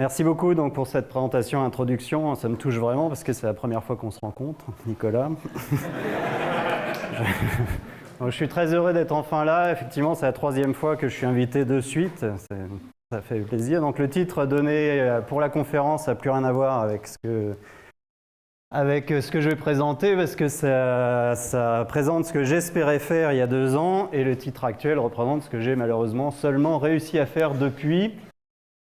Merci beaucoup donc, pour cette présentation introduction. Ça me touche vraiment parce que c'est la première fois qu'on se rencontre, Nicolas. Donc, je suis très heureux d'être enfin là. Effectivement, c'est la troisième fois que je suis invité de suite. Ça fait plaisir. Donc, le titre donné pour la conférence n'a plus rien à voir avec ce que je vais présenter parce que ça présente ce que j'espérais faire il y a 2 ans et le titre actuel représente ce que j'ai malheureusement seulement réussi à faire depuis.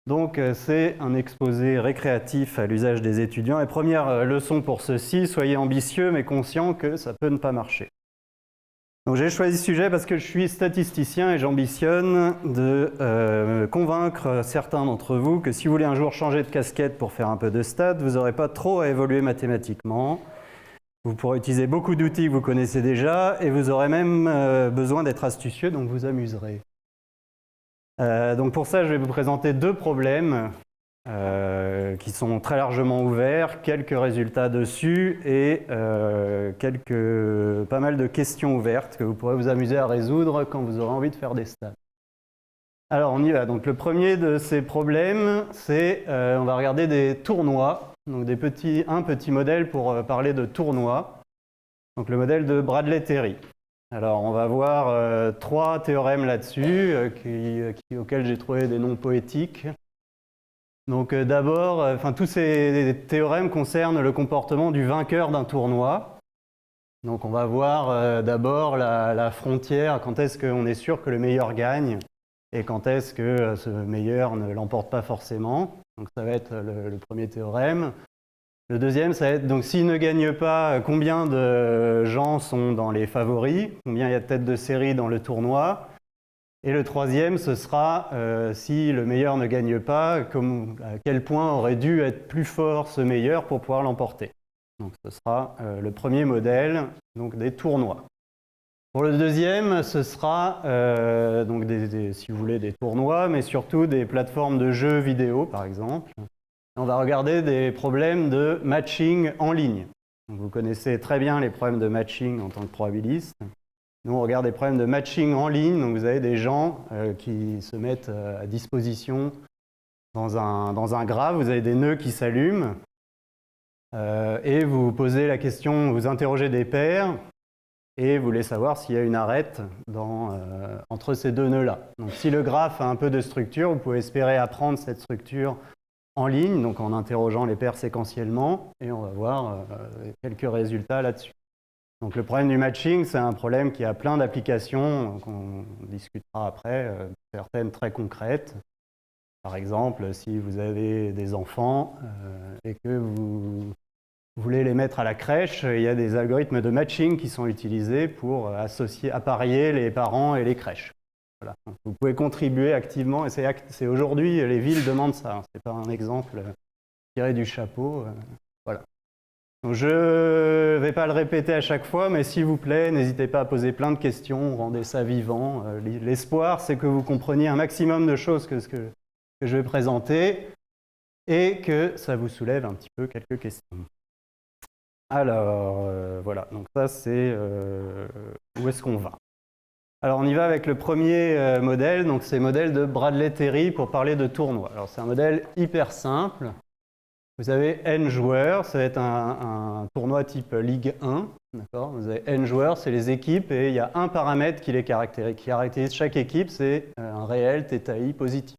Donc c'est un exposé récréatif à l'usage des étudiants. Et première leçon pour ceci, soyez ambitieux mais conscients que ça peut ne pas marcher. Donc j'ai choisi ce sujet parce que je suis statisticien et j'ambitionne de convaincre certains d'entre vous que si vous voulez un jour changer de casquette pour faire un peu de stats, vous n'aurez pas trop à évoluer mathématiquement. Vous pourrez utiliser beaucoup d'outils que vous connaissez déjà et vous aurez même besoin d'être astucieux, donc vous amuserez. Donc pour ça, je vais vous présenter 2 problèmes qui sont très largement ouverts, quelques résultats dessus et pas mal de questions ouvertes que vous pourrez vous amuser à résoudre quand vous aurez envie de faire des stats. Alors on y va. Donc le premier de ces problèmes, c'est on va regarder des tournois, donc un petit modèle pour parler de tournois. Donc le modèle de Bradley-Terry. Alors, on va voir 3 théorèmes là-dessus, auxquels j'ai trouvé des noms poétiques. Donc d'abord, tous ces théorèmes concernent le comportement du vainqueur d'un tournoi. Donc on va voir d'abord la frontière, quand est-ce qu'on est sûr que le meilleur gagne et quand est-ce que ce meilleur ne l'emporte pas forcément. Donc ça va être le premier théorème. Le deuxième, ça va être, donc s'il ne gagne pas, combien de gens sont dans les favoris, combien il y a de têtes de série dans le tournoi. Et le troisième, ce sera si le meilleur ne gagne pas, à quel point aurait dû être plus fort ce meilleur pour pouvoir l'emporter. Donc ce sera le premier modèle donc des tournois. Pour le deuxième, ce sera donc si vous voulez des tournois, mais surtout des plateformes de jeux vidéo par exemple. On va regarder des problèmes de matching en ligne. Donc vous connaissez très bien les problèmes de matching en tant que probabiliste. Nous, on regarde des problèmes de matching en ligne. Donc vous avez des gens qui se mettent à disposition dans un graphe. Vous avez des nœuds qui s'allument. Et vous posez la question, vous interrogez des pairs et vous voulez savoir s'il y a une arête entre ces 2 nœuds-là. Donc si le graphe a un peu de structure, vous pouvez espérer apprendre cette structure en ligne, donc en interrogeant les pairs séquentiellement, et on va voir quelques résultats là-dessus. Donc le problème du matching, c'est un problème qui a plein d'applications, qu'on discutera après, certaines très concrètes. Par exemple, si vous avez des enfants et que vous voulez les mettre à la crèche, il y a des algorithmes de matching qui sont utilisés pour apparier les parents et les crèches. Voilà. Donc, vous pouvez contribuer activement, et c'est aujourd'hui, les villes demandent ça. Ce n'est pas un exemple tiré du chapeau. Voilà. Donc, je ne vais pas le répéter à chaque fois, mais s'il vous plaît, n'hésitez pas à poser plein de questions, rendez ça vivant. L'espoir, c'est que vous compreniez un maximum de choses que je vais présenter et que ça vous soulève un petit peu quelques questions. Alors, voilà. Donc ça, c'est où est-ce qu'on va ? Alors on y va avec le premier modèle, donc c'est le modèle de Bradley-Terry pour parler de tournoi. Alors c'est un modèle hyper simple. Vous avez N joueurs, ça va être un tournoi type Ligue 1. Vous avez N joueurs, c'est les équipes, et il y a un paramètre qui caractérise chaque équipe, c'est un réel θi positif.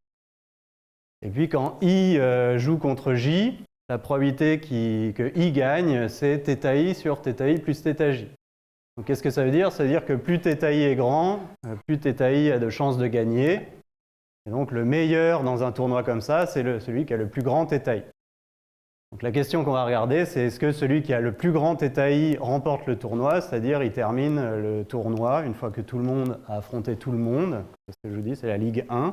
Et puis quand I joue contre J, la probabilité que I gagne, c'est θi sur θi plus θj. Donc qu'est-ce que ça veut dire ? Ça veut dire que plus θi est grand, plus θi a de chances de gagner. Et donc le meilleur dans un tournoi comme ça, c'est celui qui a le plus grand θi. Donc la question qu'on va regarder, c'est est-ce que celui qui a le plus grand θi remporte le tournoi, c'est-à-dire il termine le tournoi une fois que tout le monde a affronté tout le monde. C'est ce que je vous dis, c'est la Ligue 1.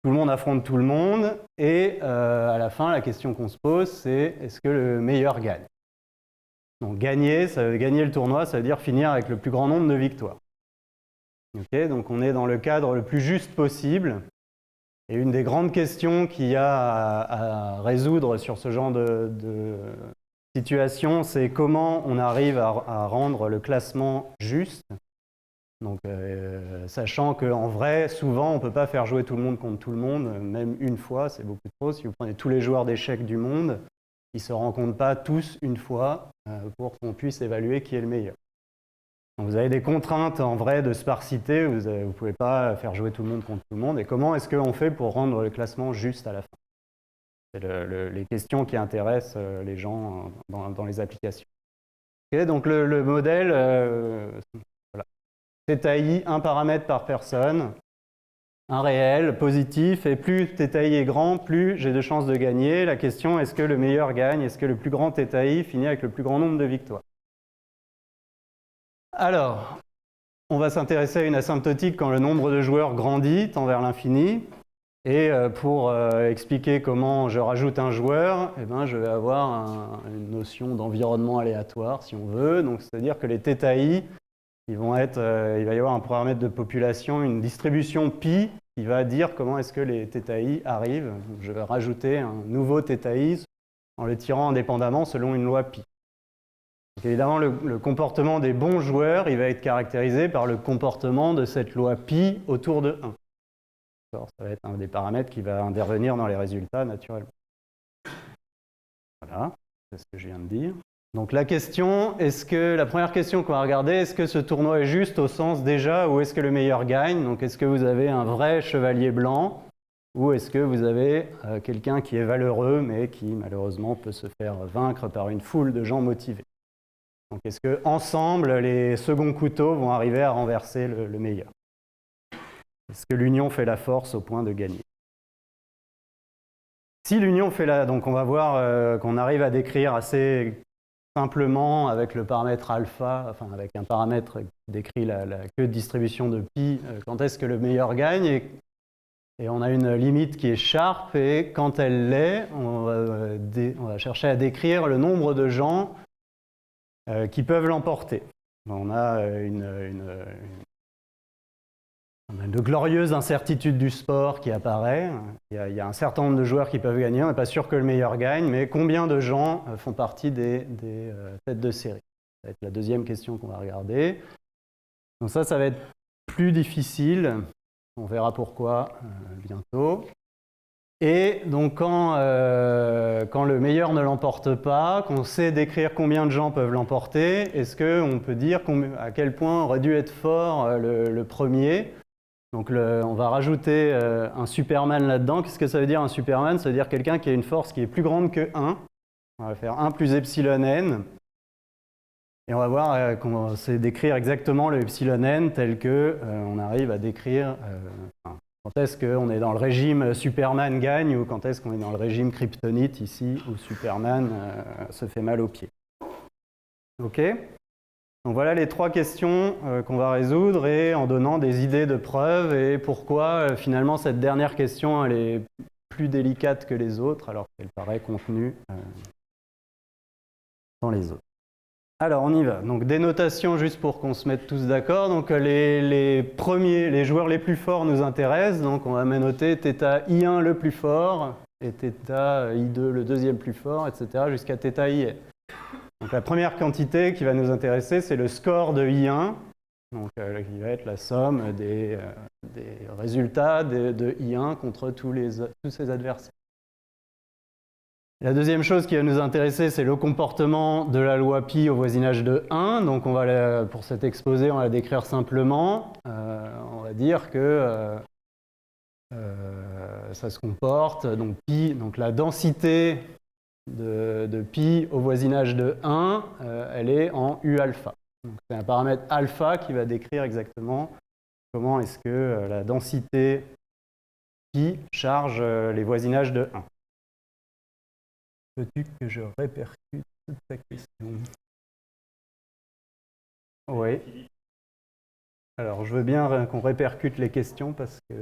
Tout le monde affronte tout le monde, et à la fin, la question qu'on se pose, c'est est-ce que le meilleur gagne ? Donc gagner le tournoi, ça veut dire finir avec le plus grand nombre de victoires. Okay, donc on est dans le cadre le plus juste possible. Et une des grandes questions qu'il y a à résoudre sur ce genre de situation, c'est comment on arrive à rendre le classement juste. Donc, sachant qu'en vrai, souvent, on ne peut pas faire jouer tout le monde contre tout le monde, même une fois, c'est beaucoup trop. Si vous prenez tous les joueurs d'échecs du monde, ils ne se rencontrent pas tous une fois pour qu'on puisse évaluer qui est le meilleur. Donc, vous avez des contraintes en vrai de sparsité, vous ne pouvez pas faire jouer tout le monde contre tout le monde. Et comment est-ce qu'on fait pour rendre le classement juste à la fin? C'est les questions qui intéressent les gens dans les applications. Okay, donc le modèle, voilà. θi, un paramètre par personne, un réel, positif, et plus θi est grand, plus j'ai de chances de gagner. La question, est-ce que le meilleur gagne? Est-ce que le plus grand θi finit avec le plus grand nombre de victoires? Alors, on va s'intéresser à une asymptotique quand le nombre de joueurs grandit, tend vers l'infini. Et pour expliquer comment je rajoute un joueur, eh ben, je vais avoir une notion d'environnement aléatoire, si on veut. Donc, c'est-à-dire que les θi, il va y avoir un paramètre de population, une distribution pi, qui va dire comment est-ce que les θi arrivent. Donc, je vais rajouter un nouveau θi en le tirant indépendamment selon une loi pi. Donc, évidemment, le comportement des bons joueurs, il va être caractérisé par le comportement de cette loi pi autour de 1. Ça va être un des paramètres qui va intervenir dans les résultats naturellement. Voilà, c'est ce que je viens de dire. Donc la première question qu'on va regarder, est-ce que ce tournoi est juste au sens déjà où est-ce que le meilleur gagne? Donc est-ce que vous avez un vrai chevalier blanc ou est-ce que vous avez quelqu'un qui est valeureux mais qui malheureusement peut se faire vaincre par une foule de gens motivés? Donc est-ce que ensemble les seconds couteaux vont arriver à renverser le meilleur? Est-ce que l'union fait la force au point de gagner? Si l'union fait donc on va voir qu'on arrive à décrire assez simplement avec le paramètre alpha, enfin avec un paramètre qui décrit la queue de distribution de pi, quand est-ce que le meilleur gagne, et on a une limite qui est sharp, et quand elle l'est, on va chercher à décrire le nombre de gens qui peuvent l'emporter. On a de glorieuses incertitudes du sport qui apparaît. Il y a un certain nombre de joueurs qui peuvent gagner. On n'est pas sûr que le meilleur gagne, mais combien de gens font partie des têtes de série? Ça va être la deuxième question qu'on va regarder. Donc ça va être plus difficile. On verra pourquoi bientôt. Et donc quand le meilleur ne l'emporte pas, qu'on sait décrire combien de gens peuvent l'emporter, est-ce qu'on peut dire à quel point aurait dû être fort le premier? Donc on va rajouter un Superman là-dedans. Qu'est-ce que ça veut dire un Superman? Ça veut dire quelqu'un qui a une force qui est plus grande que 1. On va faire 1 plus epsilon n. Et on va voir qu'on sait décrire exactement le epsilon n tel que on arrive à décrire quand est-ce qu'on est dans le régime Superman gagne ou quand est-ce qu'on est dans le régime kryptonite ici où Superman se fait mal aux pieds. OK ? Donc voilà les trois questions qu'on va résoudre et en donnant des idées de preuves et pourquoi finalement cette dernière question elle est plus délicate que les autres alors qu'elle paraît contenue dans les autres. Alors on y va. Donc des notations juste pour qu'on se mette tous d'accord. Donc les joueurs les plus forts nous intéressent. Donc on va noter θi1 le plus fort et θi2 le deuxième plus fort, etc. jusqu'à θi. Donc la première quantité qui va nous intéresser, c'est le score de I1, donc, qui va être la somme des résultats de I1 contre tous ses adversaires. La deuxième chose qui va nous intéresser, c'est le comportement de la loi pi au voisinage de 1. Donc pour cet exposé, on va la décrire simplement. On va dire que ça se comporte, donc pi, donc la densité de pi au voisinage de 1, elle est en U alpha. C'est un paramètre alpha qui va décrire exactement comment est-ce que la densité pi charge les voisinages de 1. Veux-tu que je répercute toute ta question? Oui. Alors, je veux bien qu'on répercute les questions parce que...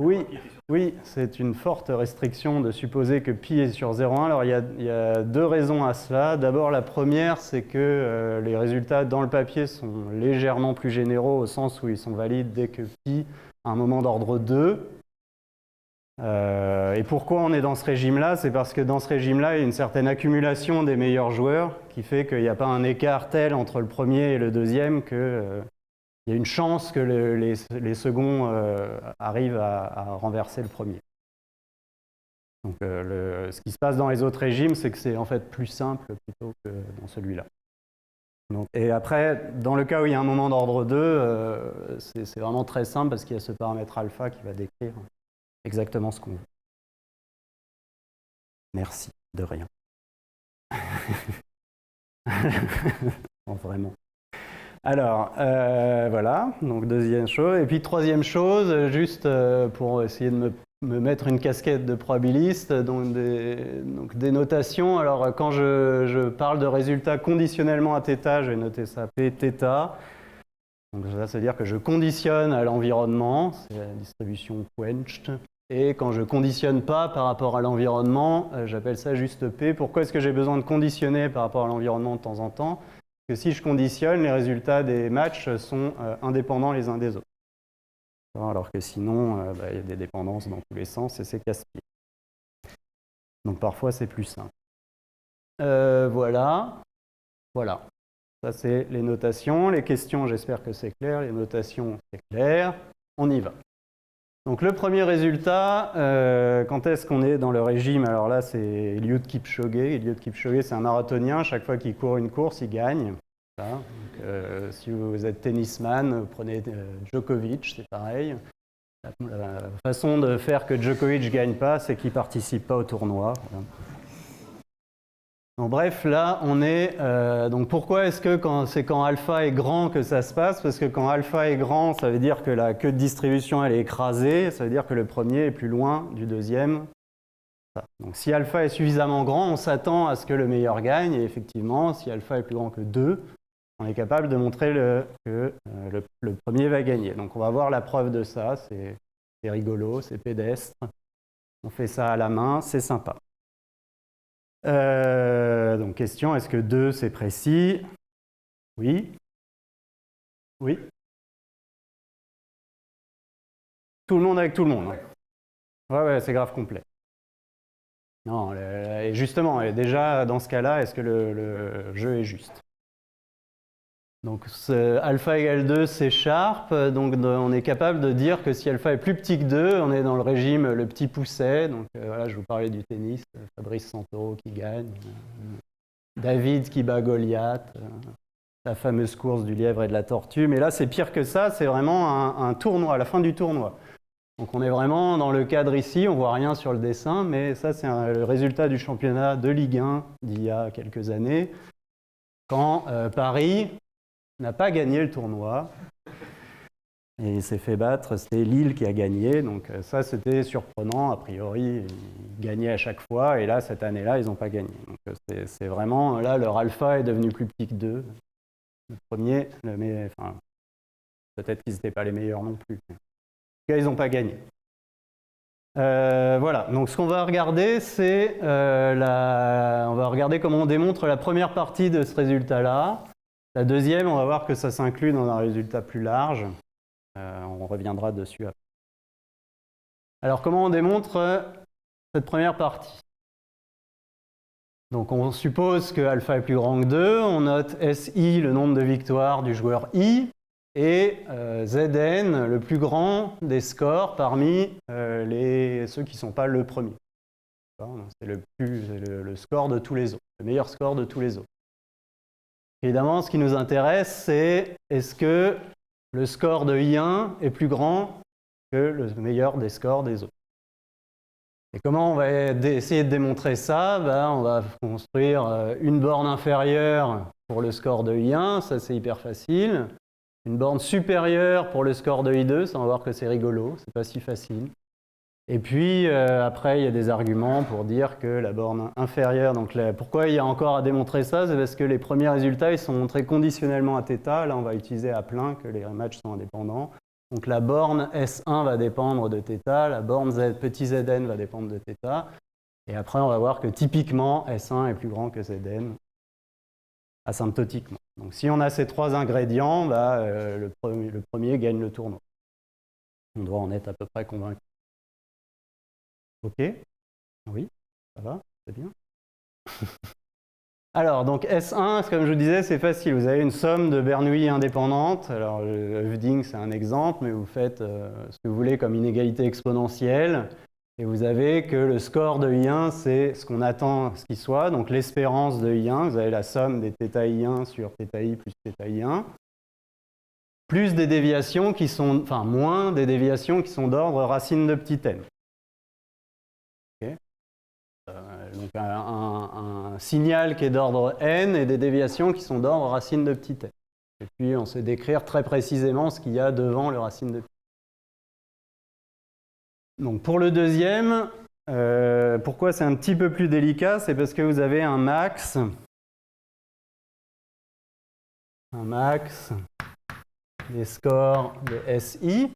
Oui, c'est une forte restriction de supposer que pi est sur 0,1. Alors il y a deux raisons à cela. D'abord, la première, c'est que les résultats dans le papier sont légèrement plus généraux au sens où ils sont valides dès que pi a un moment d'ordre 2. Et pourquoi on est dans ce régime-là? C'est parce que dans ce régime-là, il y a une certaine accumulation des meilleurs joueurs qui fait qu'il n'y a pas un écart tel entre le premier et le deuxième qu'il y a une chance que les seconds arrivent à renverser le premier. Donc ce qui se passe dans les autres régimes, c'est que c'est en fait plus simple plutôt que dans celui-là. Et après, dans le cas où il y a un moment d'ordre 2, c'est vraiment très simple parce qu'il y a ce paramètre alpha qui va décrire exactement ce qu'on veut. Merci, de rien. Bon, vraiment. Alors, voilà, donc deuxième chose. Et puis troisième chose, juste pour essayer de me mettre une casquette de probabiliste, donc des notations. Alors, quand je parle de résultats conditionnellement à θ, je vais noter ça Pθ. Donc ça veut dire que je conditionne à l'environnement, c'est la distribution quenched. Et quand je ne conditionne pas par rapport à l'environnement, j'appelle ça juste P. Pourquoi est-ce que j'ai besoin de conditionner par rapport à l'environnement de temps en temps? Parce que si je conditionne, les résultats des matchs sont indépendants les uns des autres. Alors que sinon, il y a des dépendances dans tous les sens et c'est casse-pied. Donc parfois, c'est plus simple. Voilà. Voilà. Ça, c'est les notations. Les questions, j'espère que c'est clair. Les notations, c'est clair. On y va. Donc le premier résultat, quand est-ce qu'on est dans le régime? Alors là, c'est Eliud Kipchoge. Eliud Kipchoge, c'est un marathonien. Chaque fois qu'il court une course, il gagne. Donc, si vous êtes tennisman, vous prenez Djokovic, c'est pareil. La façon de faire que Djokovic ne gagne pas, c'est qu'il ne participe pas au tournoi. Voilà. Donc, bref, là, on est... donc pourquoi est-ce que c'est quand alpha est grand que ça se passe? Parce que quand alpha est grand, ça veut dire que la queue de distribution, elle est écrasée. Ça veut dire que le premier est plus loin du deuxième. Donc si alpha est suffisamment grand, on s'attend à ce que le meilleur gagne. Et effectivement, si alpha est plus grand que 2, on est capable de montrer que le premier va gagner. Donc on va voir la preuve de ça. C'est rigolo, c'est pédestre. On fait ça à la main, c'est sympa. Donc question, est-ce que 2 c'est précis? Oui. Oui. Tout le monde avec tout le monde. Ouais, c'est grave complet. Non, et justement, déjà dans ce cas-là, est-ce que le jeu est juste? Donc alpha égale 2, c'est sharp. Donc on est capable de dire que si alpha est plus petit que 2, on est dans le régime le petit pousset. Donc voilà, je vous parlais du tennis, Fabrice Santoro qui gagne, David qui bat Goliath, la fameuse course du lièvre et de la tortue. Mais là, c'est pire que ça, c'est vraiment un tournoi, à la fin du tournoi. Donc on est vraiment dans le cadre ici, on ne voit rien sur le dessin, mais ça c'est le résultat du championnat de Ligue 1 d'il y a quelques années, quand Paris n'a pas gagné le tournoi. Et il s'est fait battre, c'était Lille qui a gagné, donc ça c'était surprenant, a priori, ils gagnaient à chaque fois, et là cette année-là ils n'ont pas gagné. Donc c'est vraiment, là leur alpha est devenu plus petit que 2. Le premier, enfin, peut-être qu'ils n'étaient pas les meilleurs non plus. En tout cas, ils n'ont pas gagné. Voilà, donc ce qu'on va regarder, c'est on va regarder comment on démontre la première partie de ce résultat-là. La deuxième, on va voir que ça s'inclut dans un résultat plus large. On reviendra dessus après. Alors, comment on démontre cette première partie? Donc, on suppose que alpha est plus grand que 2. On note SI, le nombre de victoires du joueur I, et Zn, le plus grand des scores parmi ceux qui ne sont pas le premier. C'est le score de tous les autres, le meilleur score de tous les autres. Évidemment, ce qui nous intéresse, c'est est-ce que le score de I1 est plus grand que le meilleur des scores des autres. Et comment on va essayer de démontrer ça? On va construire une borne inférieure pour le score de I1, ça c'est hyper facile. Une borne supérieure pour le score de I2, ça on va voir que c'est rigolo, c'est pas si facile. Et puis après, il y a des arguments pour dire que la borne inférieure, donc pourquoi il y a encore à démontrer ça? C'est parce que les premiers résultats, ils sont montrés conditionnellement à θ. Là, on va utiliser à plein que les matchs sont indépendants. Donc la borne S1 va dépendre de θ, la borne petit zn va dépendre de θ. Et après, on va voir que typiquement, S1 est plus grand que Zn, asymptotiquement. Donc si on a ces trois ingrédients, le premier gagne le tournoi. On doit en être à peu près convaincu. OK. Oui, ça va, c'est bien. Alors, donc S1, comme je vous disais, c'est facile. Vous avez une somme de Bernoulli indépendantes. Alors, le Hövding, c'est un exemple, mais vous faites ce que vous voulez comme inégalité exponentielle. Et vous avez que le score de I1, c'est ce qu'on attend ce qu'il soit. Donc, l'espérance de I1, vous avez la somme des θI1 sur θI plus θI1. Plus des déviations qui sont, enfin, moins des déviations qui sont d'ordre racine de petit n. Okay. Donc un signal qui est d'ordre n et des déviations qui sont d'ordre racine de petit n. Et puis on sait décrire très précisément ce qu'il y a devant le racine de petit n. Donc pour le deuxième, pourquoi c'est un petit peu plus délicat? C'est parce que vous avez un max des scores de SI.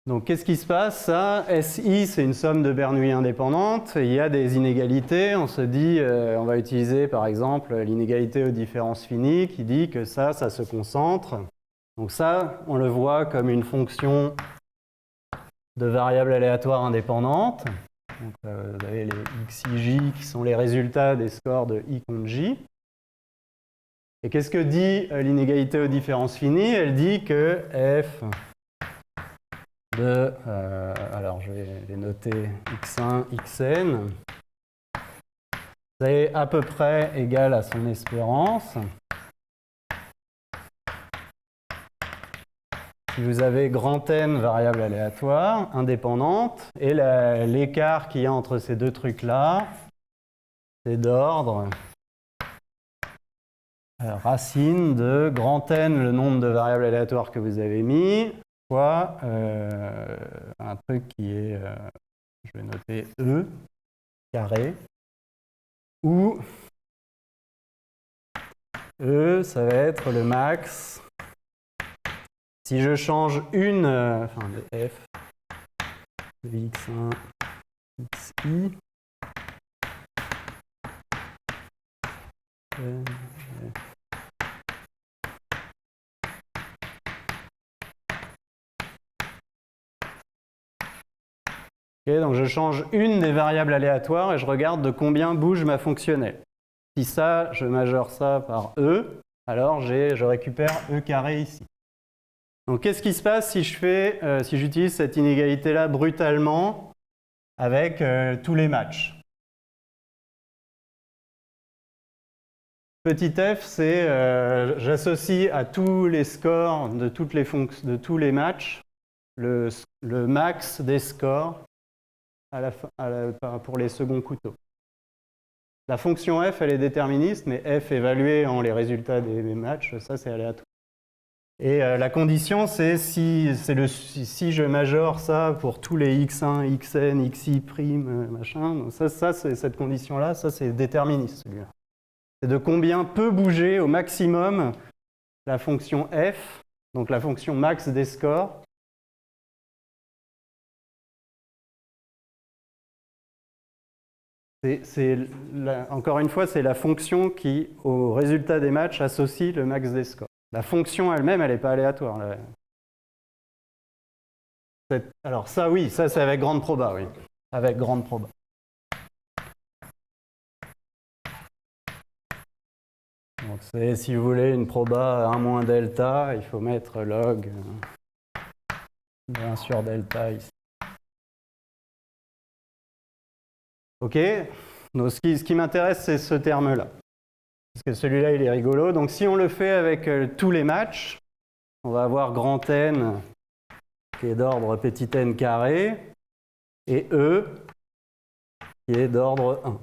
Donc qu'est-ce qui se passe? Ça, SI, c'est une somme de Bernoulli indépendante. Il y a des inégalités. On se dit, on va utiliser par exemple l'inégalité aux différences finies qui dit que ça se concentre. Donc ça, on le voit comme une fonction de variables aléatoires indépendantes. Donc, vous avez les xij qui sont les résultats des scores de i contre j. Et qu'est-ce que dit l'inégalité aux différences finies? Elle dit que f de, alors je vais les noter x1, xn, c'est à peu près égal à son espérance. Si vous avez grand N variable aléatoire, indépendante, et l'écart qu'il y a entre ces deux trucs-là, c'est d'ordre racine de grand N, le nombre de variables aléatoires que vous avez mis, fois un truc qui est, je vais noter E carré, où E, ça va être le max. Si je change une, enfin de f de x1, xi, okay, donc je change une des variables aléatoires et je regarde de combien bouge ma fonctionnelle. Si ça, je majeure ça par E, alors je récupère E carré ici. Donc qu'est-ce qui se passe si si j'utilise cette inégalité-là brutalement avec tous les matchs? Petit f, c'est j'associe à tous les scores de tous les matchs le max des scores pour les seconds couteaux. La fonction f, elle est déterministe, mais f évaluée en les résultats des matchs, ça c'est aléatoire. Et la condition, c'est si je majore ça pour tous les x1, xn, xi', machin, donc ça c'est cette condition-là, ça c'est déterministe celui-là. C'est de combien peut bouger au maximum la fonction f, donc la fonction max des scores. Encore une fois, c'est la fonction qui, au résultat des matchs, associe le max des scores. La fonction elle-même, elle n'est pas aléatoire. Là. Alors ça, oui, ça c'est avec grande proba, oui. Avec grande proba. Donc c'est, si vous voulez, une proba 1 moins delta, il faut mettre log de 1 sur delta ici. Ok, donc ce qui m'intéresse, c'est ce terme-là. Parce que celui-là, il est rigolo. Donc si on le fait avec tous les matchs, on va avoir grand N qui est d'ordre petit n carré et E qui est d'ordre 1.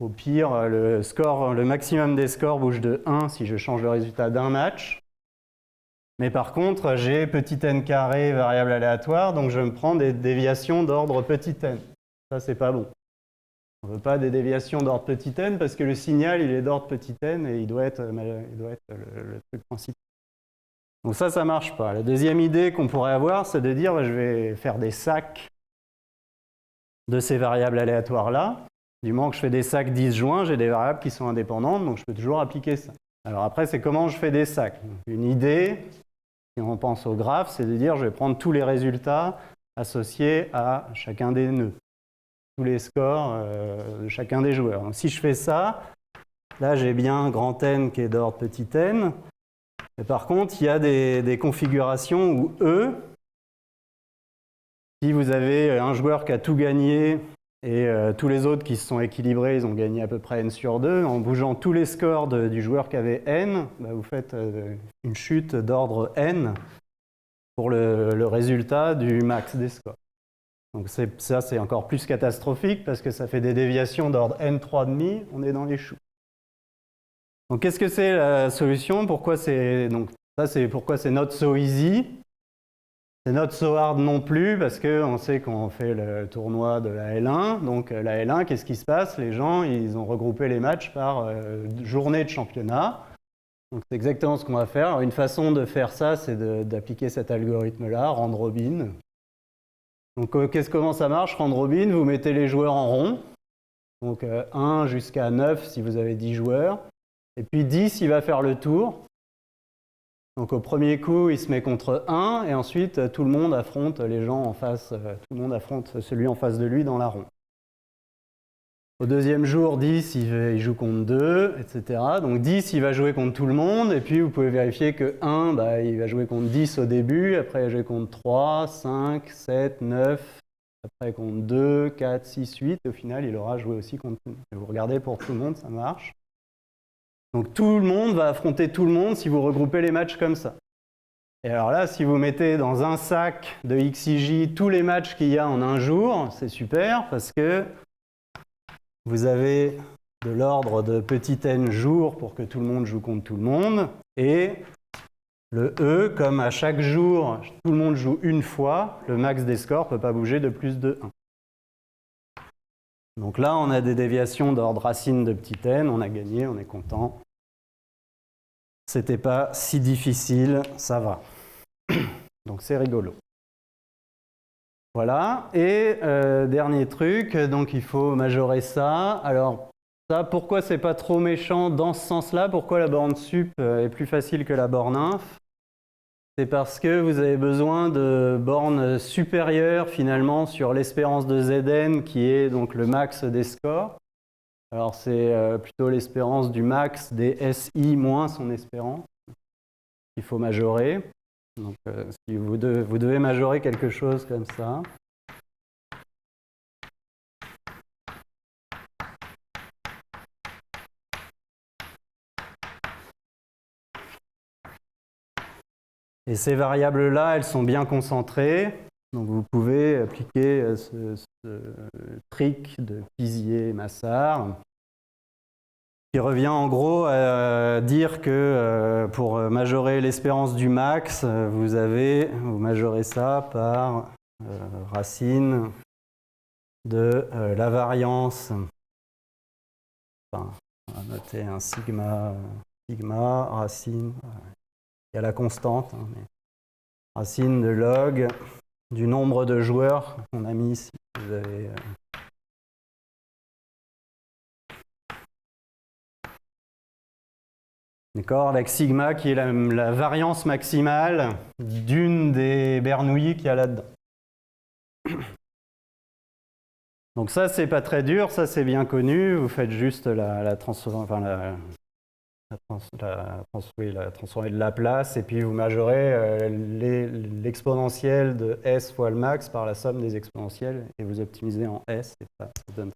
Au pire, le maximum des scores bouge de 1 si je change le résultat d'un match. Mais par contre, j'ai petit n carré variable aléatoire, donc je me prends des déviations d'ordre petit n. Ça, c'est pas bon. On ne veut pas des déviations d'ordre petit n parce que le signal, il est d'ordre petit n et il doit être le truc principal. Donc ça ne marche pas. La deuxième idée qu'on pourrait avoir, c'est de dire je vais faire des sacs de ces variables aléatoires-là. Du moment que je fais des sacs disjoints, j'ai des variables qui sont indépendantes, donc je peux toujours appliquer ça. Alors après, c'est comment je fais des sacs. Une idée, si on pense au graphe, c'est de dire je vais prendre tous les résultats associés à chacun des nœuds, tous les scores de chacun des joueurs. Donc si je fais ça, là j'ai bien grand N qui est d'ordre petit n, mais par contre il y a des configurations où si vous avez un joueur qui a tout gagné et tous les autres qui se sont équilibrés, ils ont gagné à peu près n sur 2, en bougeant tous les scores du joueur qui avait n, bah vous faites une chute d'ordre n pour le résultat du max des scores. Donc ça c'est encore plus catastrophique parce que ça fait des déviations d'ordre n3,5, on est dans les choux. Donc qu'est-ce que c'est la solution? Pourquoi c'est not so easy? C'est not so hard non plus, parce qu'on sait qu'on fait le tournoi de la L1. Donc la L1, qu'est-ce qui se passe? Les gens, ils ont regroupé les matchs par journée de championnat. Donc c'est exactement ce qu'on va faire. Alors, une façon de faire ça, c'est d'appliquer cet algorithme-là, round robin. Donc comment ça marche? Round robin, vous mettez les joueurs en rond. Donc 1 jusqu'à 9 si vous avez 10 joueurs. Et puis 10, il va faire le tour. Donc au premier coup, il se met contre 1, et ensuite tout le monde affronte les gens en face, tout le monde affronte celui en face de lui dans la ronde. Au deuxième jour, 10, il joue contre 2, etc. Donc 10, il va jouer contre tout le monde, et puis vous pouvez vérifier que 1, bah, il va jouer contre 10 au début, après il va jouer contre 3, 5, 7, 9, après contre 2, 4, 6, 8, et au final, il aura joué aussi contre tout le monde. Et vous regardez pour tout le monde, ça marche. Donc tout le monde va affronter tout le monde si vous regroupez les matchs comme ça. Et alors là, si vous mettez dans un sac de XIJ tous les matchs qu'il y a en un jour, c'est super parce que vous avez de l'ordre de petit n jours pour que tout le monde joue contre tout le monde. Et le E, comme à chaque jour, tout le monde joue une fois, le max des scores ne peut pas bouger de plus de 1. Donc là, on a des déviations d'ordre racine de petit n, on a gagné, on est content. C'était pas si difficile, ça va. Donc c'est rigolo. Voilà, et dernier truc, donc il faut majorer ça. Alors ça, pourquoi c'est pas trop méchant dans ce sens-là? Pourquoi la borne sup est plus facile que la borne inf? C'est parce que vous avez besoin de bornes supérieures finalement sur l'espérance de Zn qui est donc le max des scores. Alors c'est plutôt l'espérance du max des SI moins son espérance qu'il faut majorer. Donc si vous devez majorer quelque chose comme ça. Et ces variables-là, elles sont bien concentrées. Donc vous pouvez appliquer ce trick de Pizier-Massard qui revient en gros à dire que pour majorer l'espérance du max, vous majorez ça par racine de la variance. Enfin, on va noter un sigma racine. Il y a la constante, hein, mais racine de log du nombre de joueurs qu'on a mis ici. Vous avez d'accord, avec sigma qui est la variance maximale d'une des Bernoulli qu'il y a là-dedans. Donc ça, c'est pas très dur, ça c'est bien connu. Vous faites juste la transformée de Laplace et puis vous majorez l'exponentielle de S fois le max par la somme des exponentielles et vous optimisez en S et ça donne.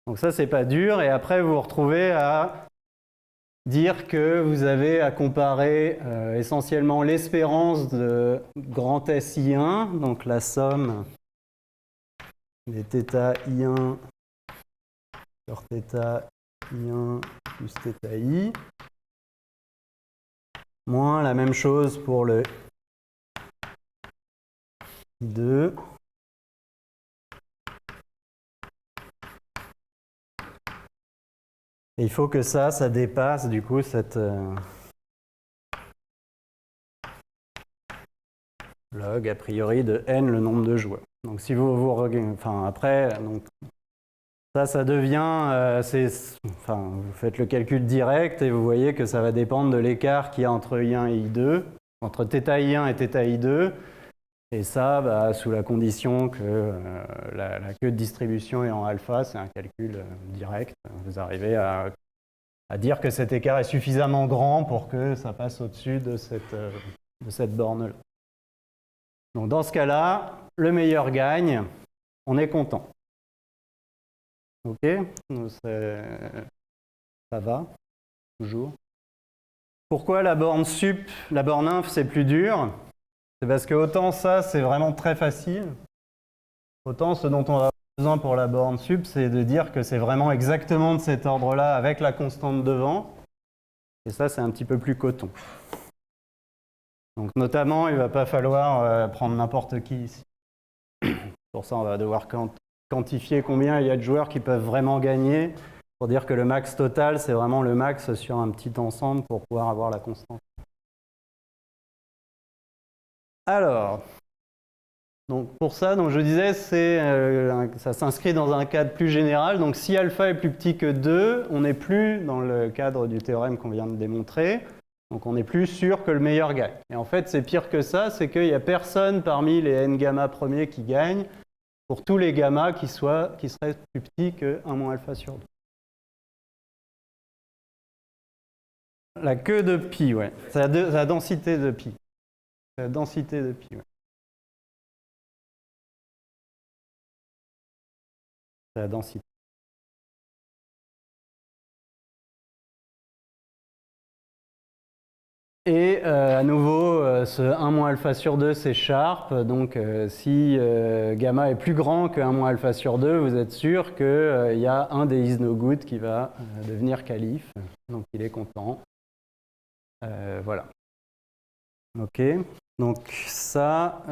Donc ça, c'est pas dur et après vous vous retrouvez à dire que vous avez à comparer essentiellement l'espérance de grand SI1, donc la somme des θ I1 sur θ I1 plus θ I, moins la même chose pour le I2. Et il faut que ça dépasse du coup cette log a priori de n le nombre de joueurs. Donc si après, donc, ça devient, vous faites le calcul direct et vous voyez que ça va dépendre de l'écart qu'il y a entre I1 et I2, entre θ I1 et θ I2. Et ça, bah, sous la condition que la queue de distribution est en alpha, c'est un calcul direct. Vous arrivez à dire que cet écart est suffisamment grand pour que ça passe au-dessus de cette borne-là. Donc dans ce cas-là, le meilleur gagne, on est content. Ok, donc ça va, toujours. Pourquoi la borne sup, la borne inf, c'est plus dur? C'est parce que autant ça, c'est vraiment très facile, autant ce dont on a besoin pour la borne sup, c'est de dire que c'est vraiment exactement de cet ordre-là avec la constante devant. Et ça, c'est un petit peu plus coton. Donc notamment, il ne va pas falloir prendre n'importe qui ici. Pour ça, on va devoir quantifier combien il y a de joueurs qui peuvent vraiment gagner, pour dire que le max total, c'est vraiment le max sur un petit ensemble pour pouvoir avoir la constante. Alors, donc pour ça, donc je disais, ça s'inscrit dans un cadre plus général. Donc si alpha est plus petit que 2, on n'est plus dans le cadre du théorème qu'on vient de démontrer. Donc on n'est plus sûr que le meilleur gagne. Et en fait, c'est pire que ça, c'est qu'il n'y a personne parmi les n gamma premiers qui gagne pour tous les gamma qui seraient plus petits que 1 moins alpha sur 2. La queue de pi, ouais. C'est la densité de pi. C'est la densité de pi, ouais. C'est la densité. Et à nouveau, ce 1 moins alpha sur 2, c'est Sharp. Donc si gamma est plus grand que 1 moins alpha sur 2, vous êtes sûr qu'il y a un des is no good qui va devenir calife. Donc il est content. Voilà. Ok. Donc ça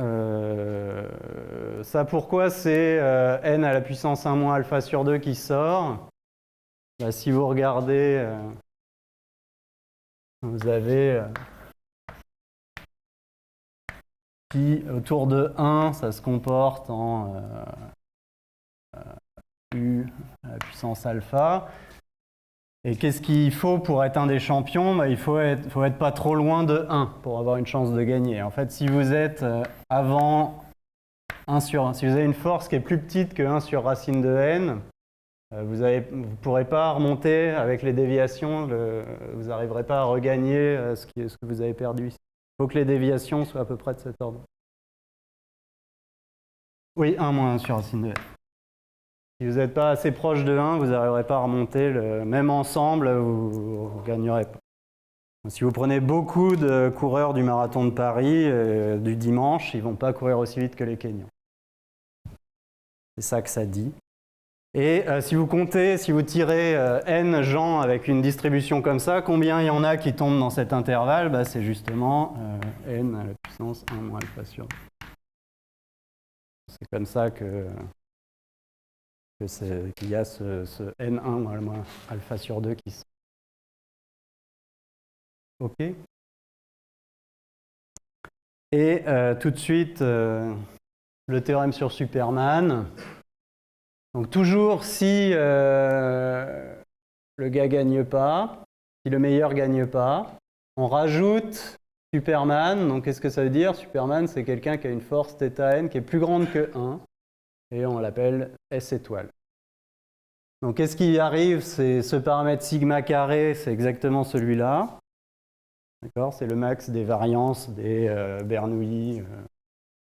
pourquoi c'est n à la puissance 1 moins alpha sur 2 qui sort? Bah, si vous regardez, vous avez pi autour de 1, ça se comporte en u à la puissance alpha. Et qu'est-ce qu'il faut pour être un des champions? Bah, il faut être pas trop loin de 1 pour avoir une chance de gagner. En fait, si vous êtes avant 1 sur 1, si vous avez une force qui est plus petite que 1 sur racine de n, vous ne pourrez pas remonter avec les déviations, vous n'arriverez pas à regagner ce que vous avez perdu ici. Il faut que les déviations soient à peu près de cet ordre. Oui, 1 moins 1 sur racine de n. Si vous n'êtes pas assez proche de 1, vous n'arriverez pas à remonter. Même ensemble, vous ne gagnerez pas. Si vous prenez beaucoup de coureurs du marathon de Paris, du dimanche, ils ne vont pas courir aussi vite que les Kenyans. C'est ça que ça dit. Et si vous comptez, si vous tirez n gens avec une distribution comme ça, combien il y en a qui tombent dans cet intervalle? Bah, c'est justement n à la puissance 1 moins alpha sur 2. C'est comme ça qu'il y a ce n1 moins alpha sur 2 qui sort. OK. Et tout de suite, le théorème sur Superman. Donc toujours si le gars gagne pas, si le meilleur gagne pas, on rajoute Superman. Donc qu'est-ce que ça veut dire? Superman, c'est quelqu'un qui a une force θn qui est plus grande que 1 et on l'appelle S étoile. Donc qu'est-ce qui arrive? C'est ce paramètre sigma carré, c'est exactement celui-là. D'accord? C'est le max des variances des Bernoulli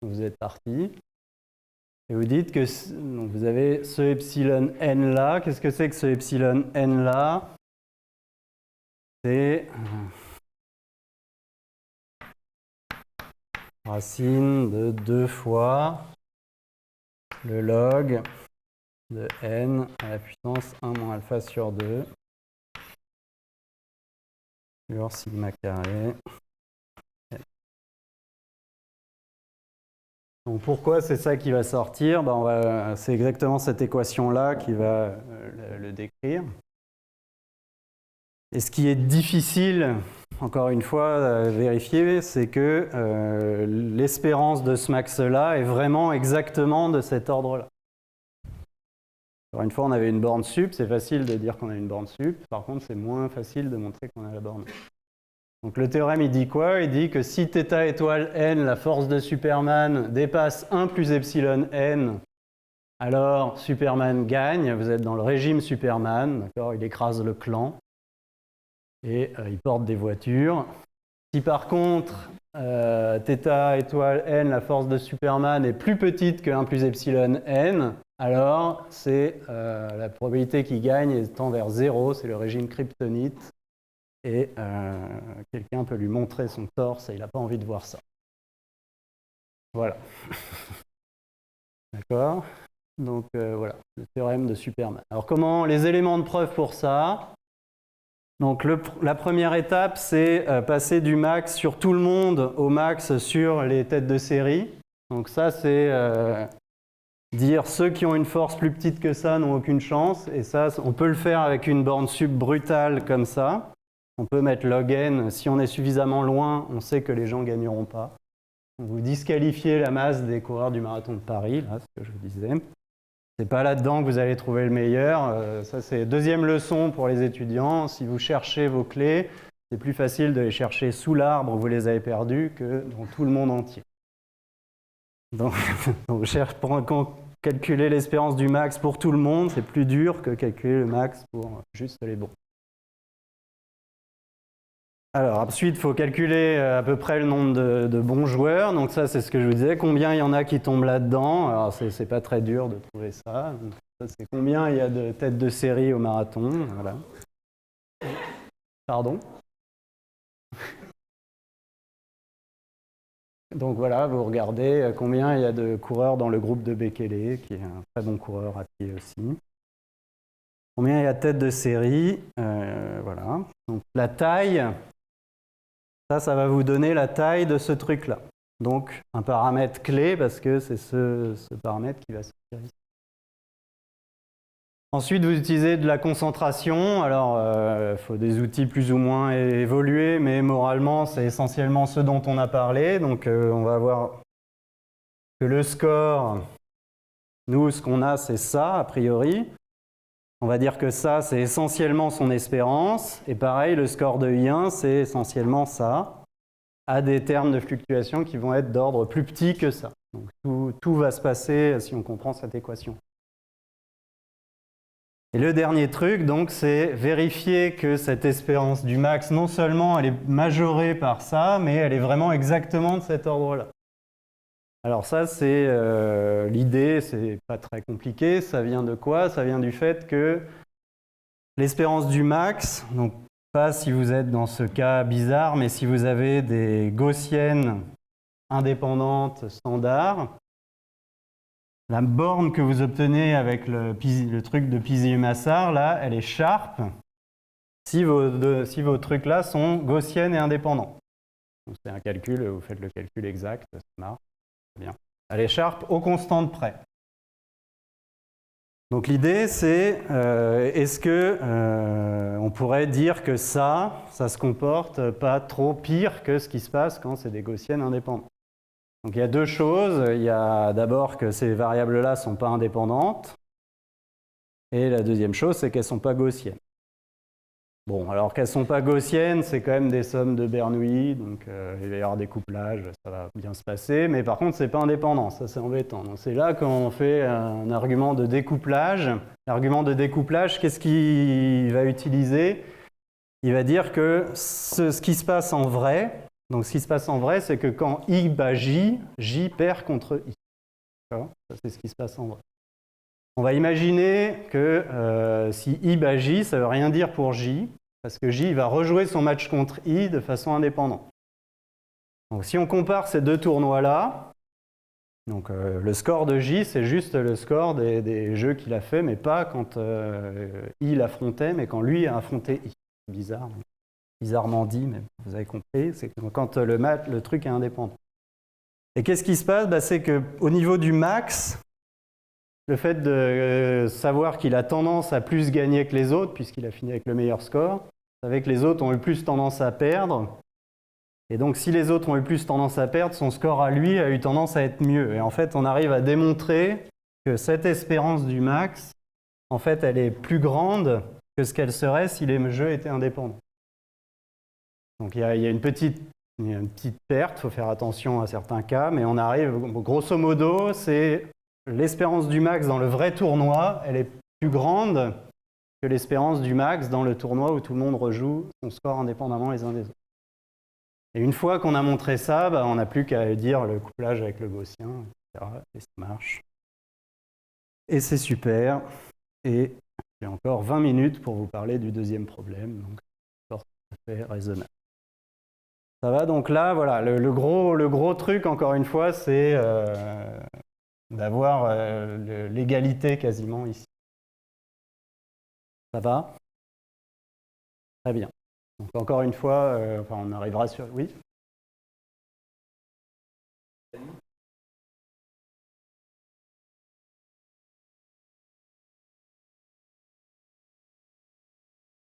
dont vous êtes parti. Et vous dites que donc vous avez ce epsilon n là. Qu'est-ce que c'est que ce epsilon n là? C'est racine de 2 fois le log de n à la puissance 1 moins alpha sur 2 sur sigma carré. Donc pourquoi c'est ça qui va sortir? C'est exactement cette équation-là qui va le décrire. Et ce qui est difficile, encore une fois, à vérifier, c'est que l'espérance de ce max-là est vraiment exactement de cet ordre-là. Encore une fois, on avait une borne sup, c'est facile de dire qu'on a une borne sup. Par contre, c'est moins facile de montrer qu'on a la borne. Donc le théorème, il dit quoi? Il dit que si θ étoile n, la force de Superman, dépasse 1 plus epsilon n, alors Superman gagne, vous êtes dans le régime Superman, d'accord? Il écrase le clan et il porte des voitures. Si par contre, θ étoile n, la force de Superman est plus petite que 1 plus epsilon n, alors c'est la probabilité qu'il gagne tend vers 0, c'est le régime kryptonite. Et quelqu'un peut lui montrer son torse et il n'a pas envie de voir ça. Voilà. D'accord? Donc voilà, le théorème de Superman. Alors comment les éléments de preuve pour ça? Donc la première étape, c'est passer du max sur tout le monde au max sur les têtes de série. Donc ça, c'est dire ceux qui ont une force plus petite que ça n'ont aucune chance. Et ça, on peut le faire avec une borne sub brutale comme ça. On peut mettre log n. Si on est suffisamment loin, on sait que les gens ne gagneront pas. Vous disqualifiez la masse des coureurs du marathon de Paris, là, ce que je vous disais. C'est pas là-dedans que vous allez trouver le meilleur. Ça, c'est deuxième leçon pour les étudiants. Si vous cherchez vos clés, c'est plus facile de les chercher sous l'arbre où vous les avez perdus que dans tout le monde entier. Donc pour calculer l'espérance du max pour tout le monde, c'est plus dur que calculer le max pour juste les bons. Alors ensuite, il faut calculer à peu près le nombre de bons joueurs. Donc ça, c'est ce que je vous disais. Combien il y en a qui tombent là-dedans? Alors c'est pas très dur de trouver ça. Donc, ça, c'est combien il y a de têtes de série au marathon. Voilà. Pardon? Donc voilà, vous regardez combien il y a de coureurs dans le groupe de Bekele, qui est un très bon coureur à pied aussi. Combien il y a de têtes de série? Voilà. Donc la taille... Ça va vous donner la taille de ce truc-là. Donc, un paramètre clé, parce que c'est ce paramètre qui va sortir ici. Ensuite, vous utilisez de la concentration. Alors, il faut des outils plus ou moins évolués, mais moralement, c'est essentiellement ce dont on a parlé. Donc, on va voir que le score, nous, ce qu'on a, c'est ça, a priori. On va dire que ça, c'est essentiellement son espérance. Et pareil, le score de I1, c'est essentiellement ça, à des termes de fluctuation qui vont être d'ordre plus petit que ça. Donc tout va se passer si on comprend cette équation. Et le dernier truc, donc, c'est vérifier que cette espérance du max, non seulement elle est majorée par ça, mais elle est vraiment exactement de cet ordre-là. Alors ça, c'est l'idée, c'est pas très compliqué. Ça vient de quoi? Ça vient du fait que l'espérance du max, donc pas si vous êtes dans ce cas bizarre, mais si vous avez des gaussiennes indépendantes standards, la borne que vous obtenez avec le truc de Pizzi-Massard, là, elle est sharp si vos trucs là sont gaussiennes et indépendants. C'est un calcul, vous faites le calcul exact, ça marche. Bien. Elle est sharp aux constantes près. Donc l'idée, c'est est-ce que on pourrait dire que ça se comporte pas trop pire que ce qui se passe quand c'est des gaussiennes indépendantes. Donc il y a deux choses. Il y a d'abord que ces variables-là ne sont pas indépendantes. Et la deuxième chose, c'est qu'elles ne sont pas gaussiennes. Bon, alors qu'elles ne sont pas gaussiennes, c'est quand même des sommes de Bernoulli, donc il va y avoir des couplages, ça va bien se passer, mais par contre, ce n'est pas indépendant, ça c'est embêtant. Donc c'est là qu'on fait un argument de découplage. L'argument de découplage, qu'est-ce qu'il va utiliser? Il va dire que ce qui se passe en vrai, donc ce qui se passe en vrai, c'est que quand I bat J, J perd contre I. Ça, c'est ce qui se passe en vrai. On va imaginer que si I bat J, ça ne veut rien dire pour J, parce que J va rejouer son match contre I de façon indépendante. Donc si on compare ces deux tournois-là, donc le score de J, c'est juste le score des jeux qu'il a fait, mais pas quand I l'affrontait, mais quand lui a affronté I. C'est bizarre, bizarrement dit, mais vous avez compris, c'est quand le truc est indépendant. Et qu'est-ce qui se passe? C'est qu'au niveau du max, le fait de savoir qu'il a tendance à plus gagner que les autres, puisqu'il a fini avec le meilleur score, vous savez que les autres ont eu plus tendance à perdre. Et donc, si les autres ont eu plus tendance à perdre, son score à lui a eu tendance à être mieux. Et en fait, on arrive à démontrer que cette espérance du max, en fait, elle est plus grande que ce qu'elle serait si les jeux étaient indépendants. Donc il y a une petite perte, il faut faire attention à certains cas, mais on arrive, grosso modo, c'est l'espérance du max dans le vrai tournoi, elle est plus grande que l'espérance du max dans le tournoi où tout le monde rejoue son score indépendamment les uns des autres. Et une fois qu'on a montré ça, on n'a plus qu'à dire le couplage avec le gaussien, etc. Et ça marche. Et c'est super. Et j'ai encore 20 minutes pour vous parler du deuxième problème, donc c'est tout à fait raisonnable. Ça va, donc là, voilà, le gros truc, encore une fois, c'est d'avoir l'égalité quasiment ici. Ça va? Très bien. Donc encore une fois, on arrivera sur... Oui?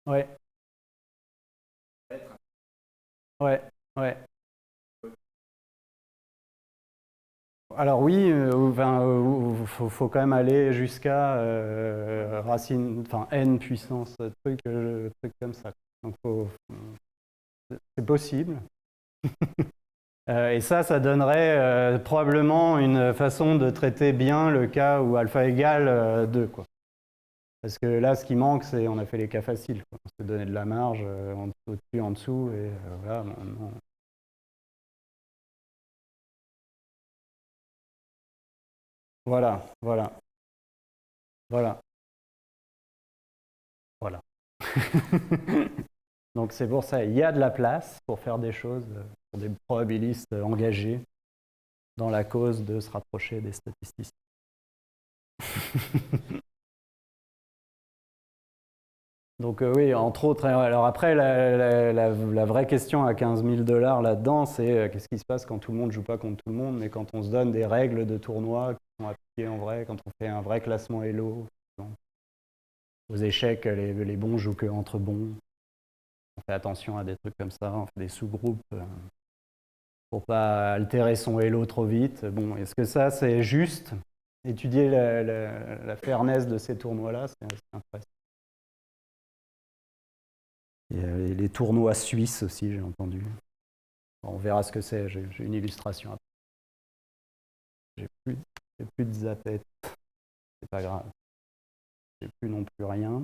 Ouais. Ouais, ouais. Alors oui, faut quand même aller jusqu'à racine, enfin n puissance, truc comme ça. Donc c'est possible. Et ça donnerait probablement une façon de traiter bien le cas où alpha égale 2, quoi. Parce que là, ce qui manque, c'est on a fait les cas faciles, quoi. On s'est donné de la marge au-dessus, en dessous, et voilà. Maintenant. Voilà. Donc c'est pour ça, il y a de la place pour faire des choses, pour des probabilistes engagés dans la cause de se rapprocher des statisticiens. Donc oui, entre autres. Alors après, la vraie question à 15 000 $ là-dedans, c'est qu'est-ce qui se passe quand tout le monde ne joue pas contre tout le monde, mais quand on se donne des règles de tournoi qui sont appliquées en vrai, quand on fait un vrai classement Elo. Aux échecs, les bons jouent que entre bons. On fait attention à des trucs comme ça, on fait des sous-groupes pour pas altérer son Elo trop vite. Bon, est-ce que ça, c'est juste? Étudier la fairness de ces tournois-là, c'est intéressant. Il y a les tournois suisses aussi, j'ai entendu. On verra ce que c'est, j'ai une illustration après. J'ai plus de zapette, c'est pas grave. J'ai plus non plus rien.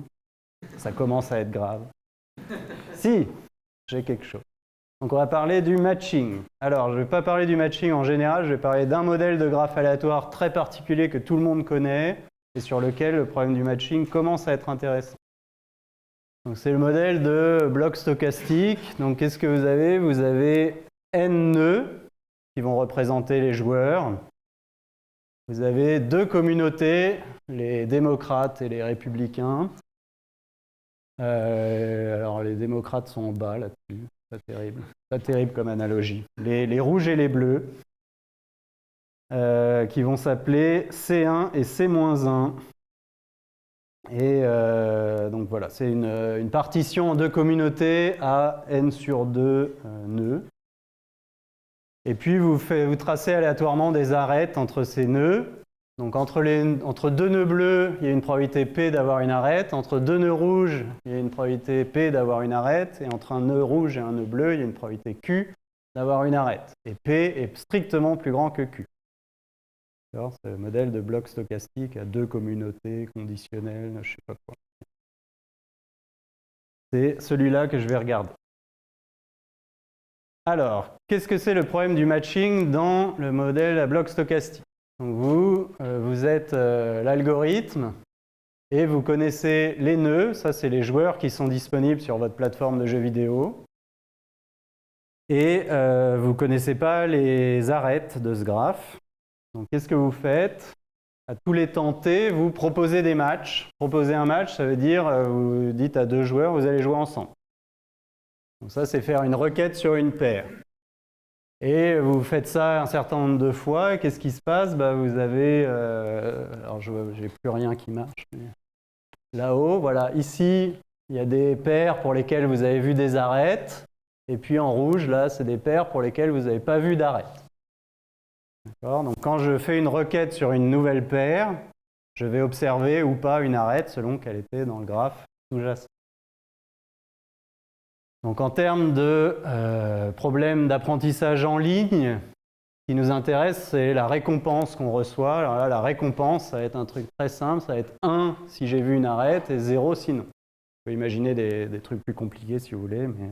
Ça commence à être grave. Si, j'ai quelque chose. Donc on va parler du matching. Alors je ne vais pas parler du matching en général, je vais parler d'un modèle de graphe aléatoire très particulier que tout le monde connaît et sur lequel le problème du matching commence à être intéressant. Donc c'est le modèle de bloc stochastique. Donc qu'est-ce que vous avez? Vous avez n nœuds qui vont représenter les joueurs. Vous avez deux communautés, les démocrates et les républicains. Alors les démocrates sont en bas là-dessus, pas terrible comme analogie. Les rouges et les bleus, qui vont s'appeler C1 et C-1. Et donc voilà, c'est une partition en deux communautés à n sur 2 nœuds. Et puis vous tracez aléatoirement des arêtes entre ces nœuds. Donc entre deux nœuds bleus, il y a une probabilité P d'avoir une arête. Entre deux nœuds rouges, il y a une probabilité P d'avoir une arête. Et entre un nœud rouge et un nœud bleu, il y a une probabilité Q d'avoir une arête. Et P est strictement plus grand que Q. C'est le modèle de bloc stochastique à deux communautés conditionnelles, je ne sais pas quoi. C'est celui-là que je vais regarder. Alors, qu'est-ce que c'est le problème du matching dans le modèle à bloc stochastique? Donc vous êtes l'algorithme et vous connaissez les nœuds, ça c'est les joueurs qui sont disponibles sur votre plateforme de jeux vidéo. Et vous ne connaissez pas les arêtes de ce graphe. Donc qu'est-ce que vous faites? À tous les temps t, vous proposez des matchs. Proposer un match, ça veut dire, vous dites à deux joueurs, vous allez jouer ensemble. Donc ça, c'est faire une requête sur une paire. Et vous faites ça un certain nombre de fois, qu'est-ce qui se passe? Vous avez... alors, je n'ai plus rien qui marche. Là-haut, voilà, ici, il y a des paires pour lesquelles vous avez vu des arêtes. Et puis en rouge, là, c'est des paires pour lesquelles vous n'avez pas vu d'arête. D'accord? Donc quand je fais une requête sur une nouvelle paire, je vais observer ou pas une arête selon qu'elle était dans le graphe sous-jacent. Donc en termes de problème d'apprentissage en ligne, ce qui nous intéresse, c'est la récompense qu'on reçoit. Alors là, la récompense, ça va être un truc très simple, ça va être 1 si j'ai vu une arête et 0 sinon. Vous pouvez imaginer des trucs plus compliqués si vous voulez, mais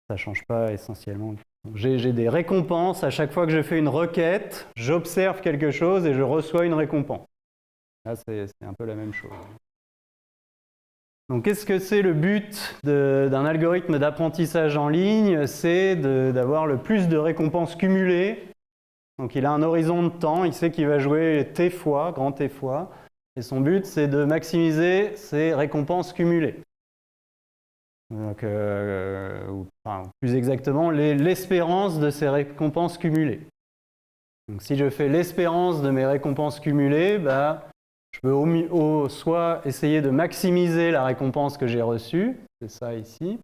ça ne change pas essentiellement. J'ai des récompenses. À chaque fois que je fais une requête, j'observe quelque chose et je reçois une récompense. Là, c'est un peu la même chose. Donc, qu'est-ce que c'est le but d'un algorithme d'apprentissage en ligne? C'est d'avoir le plus de récompenses cumulées. Donc, il a un horizon de temps. Il sait qu'il va jouer T fois, grand T fois. Et son but, c'est de maximiser ses récompenses cumulées. Donc, plus exactement, l'espérance de ces récompenses cumulées. Donc, si je fais l'espérance de mes récompenses cumulées, je peux soit essayer de maximiser la récompense que j'ai reçue, c'est ça ici,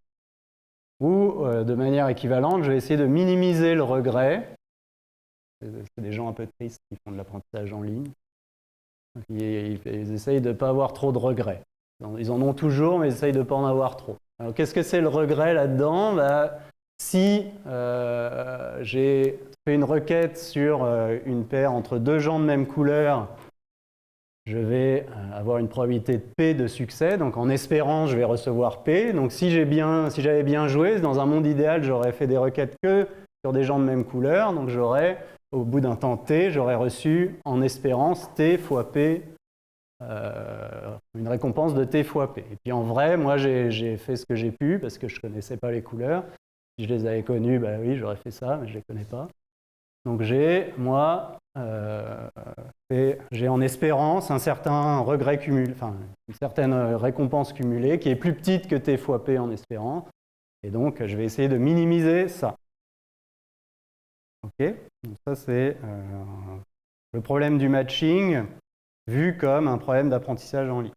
ou de manière équivalente, je vais essayer de minimiser le regret. C'est des gens un peu tristes qui font de l'apprentissage en ligne. Ils essayent de ne pas avoir trop de regrets. Ils en ont toujours, mais ils essayent de ne pas en avoir trop. Alors, qu'est-ce que c'est le regret là-dedans? Si j'ai fait une requête sur une paire entre deux gens de même couleur, je vais avoir une probabilité de P de succès. Donc en espérant, je vais recevoir P. Donc si j'avais bien joué, dans un monde idéal, j'aurais fait des requêtes que sur des gens de même couleur. Donc au bout d'un temps T, j'aurais reçu en espérance T fois P, une récompense de T fois P. Et puis en vrai, moi j'ai fait ce que j'ai pu parce que je ne connaissais pas les couleurs. Si je les avais connues, oui, j'aurais fait ça, mais je ne les connais pas. Donc j'ai en espérance un certain regret cumulé, enfin une certaine récompense cumulée qui est plus petite que T fois P en espérance. Et donc je vais essayer de minimiser ça. Ok, donc ça c'est le problème du matching vu comme un problème d'apprentissage en ligne.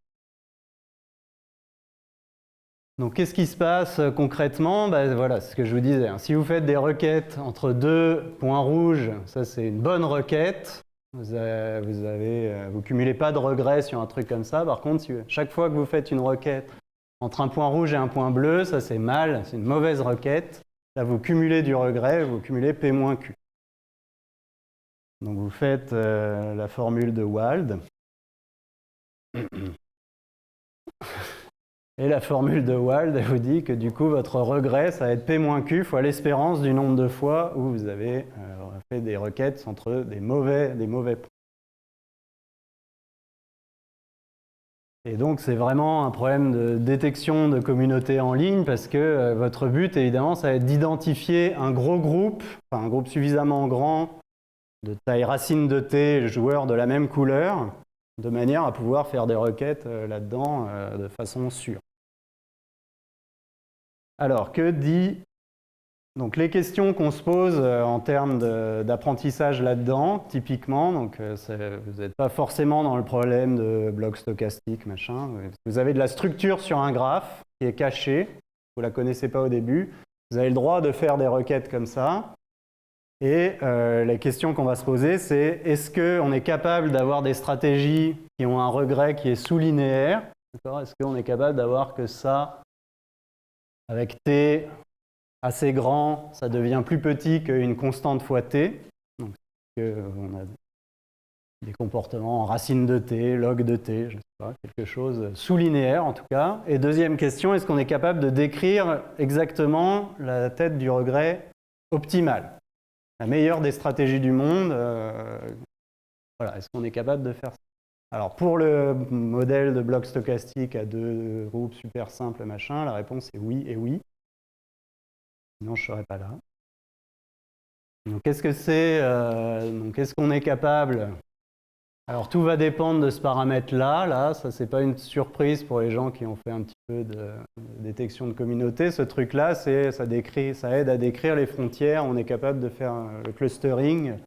Donc qu'est-ce qui se passe concrètement? Voilà, c'est ce que je vous disais. Si vous faites des requêtes entre deux points rouges, ça c'est une bonne requête. Vous ne cumulez pas de regrets sur un truc comme ça. Par contre, chaque fois que vous faites une requête entre un point rouge et un point bleu, ça c'est mal, c'est une mauvaise requête. Là, vous cumulez du regret, vous cumulez P moins Q. Donc vous faites la formule de Wald. Et la formule de Wald, elle vous dit que du coup, votre regret, ça va être P moins Q fois l'espérance du nombre de fois où vous avez fait des requêtes entre des mauvais points. Et donc, c'est vraiment un problème de détection de communauté en ligne parce que votre but, évidemment, ça va être d'identifier un gros groupe, enfin un groupe suffisamment grand, de taille racine de T, joueurs de la même couleur, de manière à pouvoir faire des requêtes là-dedans de façon sûre. Alors, que dit... Donc, les questions qu'on se pose en termes d'apprentissage là-dedans, typiquement, donc, vous n'êtes pas forcément dans le problème de bloc stochastique, machin. Vous avez de la structure sur un graphe qui est cachée, vous ne la connaissez pas au début. Vous avez le droit de faire des requêtes comme ça. Et la question qu'on va se poser, c'est est-ce qu'on est capable d'avoir des stratégies qui ont un regret qui est sous-linéaire? Est-ce qu'on est capable d'avoir que ça, avec T assez grand, ça devient plus petit qu'une constante fois T? Donc, on a des comportements en racine de T, log de T, je ne sais pas, quelque chose sous-linéaire en tout cas. Et deuxième question, est-ce qu'on est capable de décrire exactement la tête du regret optimale? La meilleure des stratégies du monde, voilà, est-ce qu'on est capable de faire ça? Alors pour le modèle de bloc stochastique à deux groupes super simples, machin, la réponse est oui et oui. Sinon je ne serais pas là. Donc qu'est-ce que c'est? Donc est-ce qu'on est capable? Alors tout va dépendre de ce paramètre-là. Là, ça c'est pas une surprise pour les gens qui ont fait un petit peu de détection de communauté. Ce truc-là, ça aide à décrire les frontières. On est capable de faire le clustering.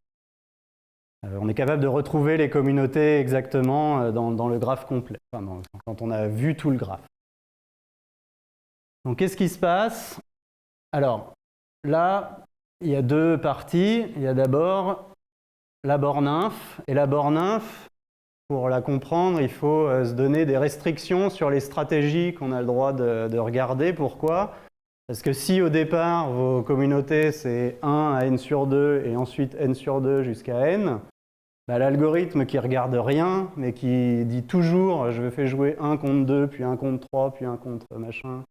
On est capable de retrouver les communautés exactement dans le graphe complet, enfin, quand on a vu tout le graphe. Donc qu'est-ce qui se passe? Alors là, il y a deux parties. Il y a d'abord la borne inf. Et la borne inf, pour la comprendre, il faut se donner des restrictions sur les stratégies qu'on a le droit de regarder. Pourquoi? Parce que si au départ, vos communautés, c'est 1 à n sur 2 et ensuite n sur 2 jusqu'à n, bah, l'algorithme qui regarde rien, mais qui dit toujours je fais jouer 1 contre 2, puis 1 contre 3, puis 1 contre machin.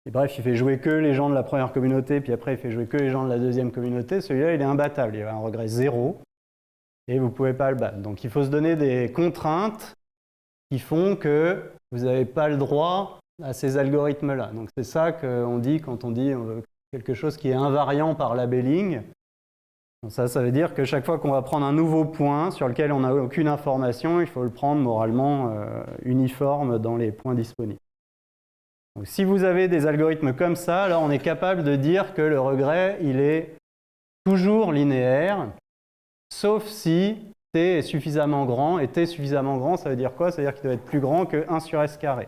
Et bref, il fait jouer que les gens de la première communauté, puis après il fait jouer que les gens de la deuxième communauté. Celui-là, il est imbattable, il a un regret 0, et vous ne pouvez pas le battre. Donc il faut se donner des contraintes qui font que vous n'avez pas le droit à ces algorithmes-là. Donc c'est ça qu'on dit quand on dit quelque chose qui est invariant par labelling. Donc ça veut dire que chaque fois qu'on va prendre un nouveau point sur lequel on n'a aucune information, il faut le prendre moralement uniforme dans les points disponibles. Donc, si vous avez des algorithmes comme ça, alors on est capable de dire que le regret, il est toujours linéaire, sauf si t est suffisamment grand. Et t suffisamment grand, ça veut dire quoi? Ça veut dire qu'il doit être plus grand que 1 sur s carré.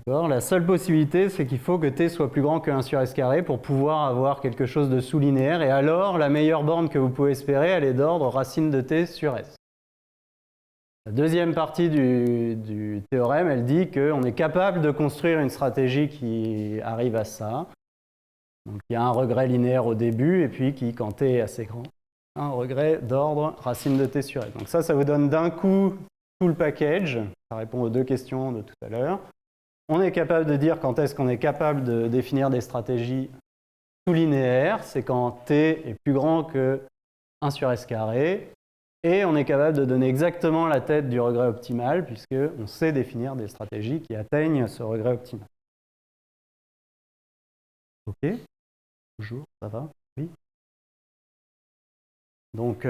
La seule possibilité, c'est qu'il faut que t soit plus grand que 1 sur s carré pour pouvoir avoir quelque chose de sous-linéaire. Et alors, la meilleure borne que vous pouvez espérer, elle est d'ordre racine de t sur s. La deuxième partie du théorème, elle dit qu'on est capable de construire une stratégie qui arrive à ça. Donc il y a un regret linéaire au début, et puis qui, quand t est assez grand, un regret d'ordre racine de t sur s. Donc ça vous donne d'un coup tout le package. Ça répond aux deux questions de tout à l'heure. On est capable de dire quand est-ce qu'on est capable de définir des stratégies sous-linéaires. C'est quand t est plus grand que 1 sur s carré. Et on est capable de donner exactement la tête du regret optimal, puisqu'on sait définir des stratégies qui atteignent ce regret optimal. OK? Bonjour, ça va? Oui? Donc,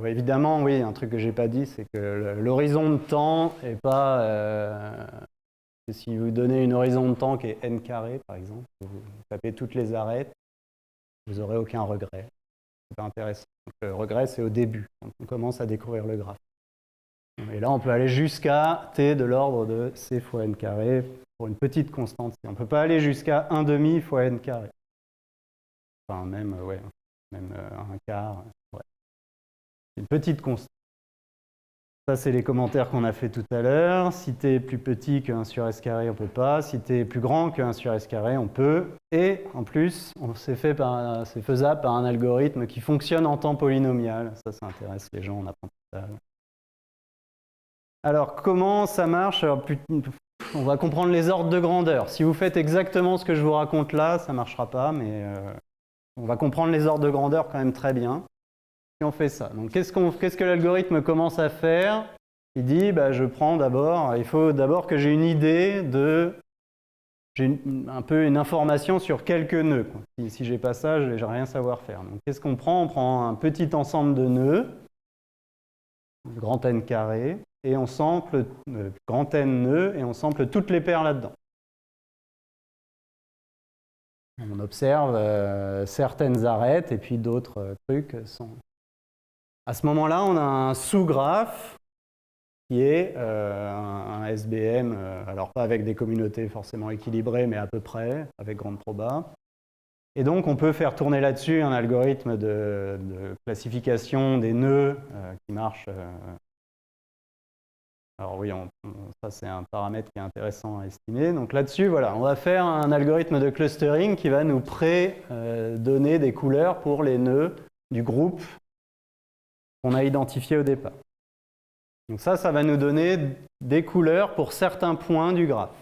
évidemment, oui, un truc que je n'ai pas dit, c'est que l'horizon de temps n'est pas... si vous donnez une horizon de temps qui est n carré, par exemple, vous tapez toutes les arêtes, vous n'aurez aucun regret. C'est pas intéressant. Donc, le regret, c'est au début, quand on commence à découvrir le graphe. Et là, on peut aller jusqu'à t de l'ordre de c fois n carré pour une petite constante. On ne peut pas aller jusqu'à 1/2 fois n carré. Enfin, même, même un quart. Ouais. C'est une petite constante. Ça, c'est les commentaires qu'on a fait tout à l'heure. Si t est plus petit que 1 sur s carré, on ne peut pas. Si t est plus grand que 1 sur s carré, on peut. Et en plus, c'est faisable par un algorithme qui fonctionne en temps polynomial. Ça intéresse les gens en apprentissage. Alors, comment ça marche? Alors, on va comprendre les ordres de grandeur. Si vous faites exactement ce que je vous raconte là, ça ne marchera pas, mais on va comprendre les ordres de grandeur quand même très bien. Si on fait ça. Donc, qu'est-ce que l'algorithme commence à faire? Il dit, je prends d'abord, il faut d'abord que j'ai une idée j'ai un peu une information sur quelques nœuds. Si je n'ai pas ça, je ne vais rien savoir faire. Donc, qu'est-ce qu'on prend? On prend un petit ensemble de nœuds, grand N carré, et on sample grand N nœuds, et on sample toutes les paires là-dedans. On observe certaines arêtes, et puis d'autres trucs sont... À ce moment-là, on a un sous-graphe qui est un SBM, alors pas avec des communautés forcément équilibrées, mais à peu près, avec grande proba. Et donc, on peut faire tourner là-dessus un algorithme de classification des nœuds qui marche. Alors oui, ça c'est un paramètre qui est intéressant à estimer. Donc là-dessus, voilà, on va faire un algorithme de clustering qui va nous donner des couleurs pour les nœuds du groupe qu'on a identifié au départ. Donc ça va nous donner des couleurs pour certains points du graphe.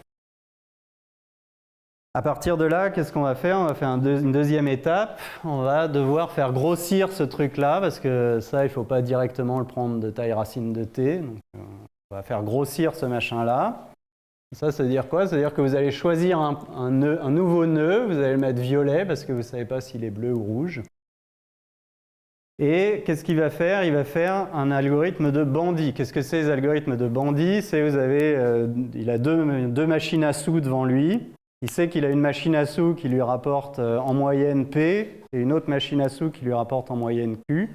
À partir de là, qu'est-ce qu'on va faire? On va faire une deuxième étape. On va devoir faire grossir ce truc-là, parce que ça, il ne faut pas directement le prendre de taille racine de t. Donc, on va faire grossir ce machin-là. Ça veut dire quoi? Ça veut dire que vous allez choisir un nouveau nœud, vous allez le mettre violet, parce que vous ne savez pas s'il est bleu ou rouge. Et qu'est-ce qu'il va faire? Il va faire un algorithme de bandit. Qu'est-ce que c'est les algorithmes de bandit? C'est il a deux machines à sous devant lui. Il sait qu'il a une machine à sous qui lui rapporte en moyenne P et une autre machine à sous qui lui rapporte en moyenne Q.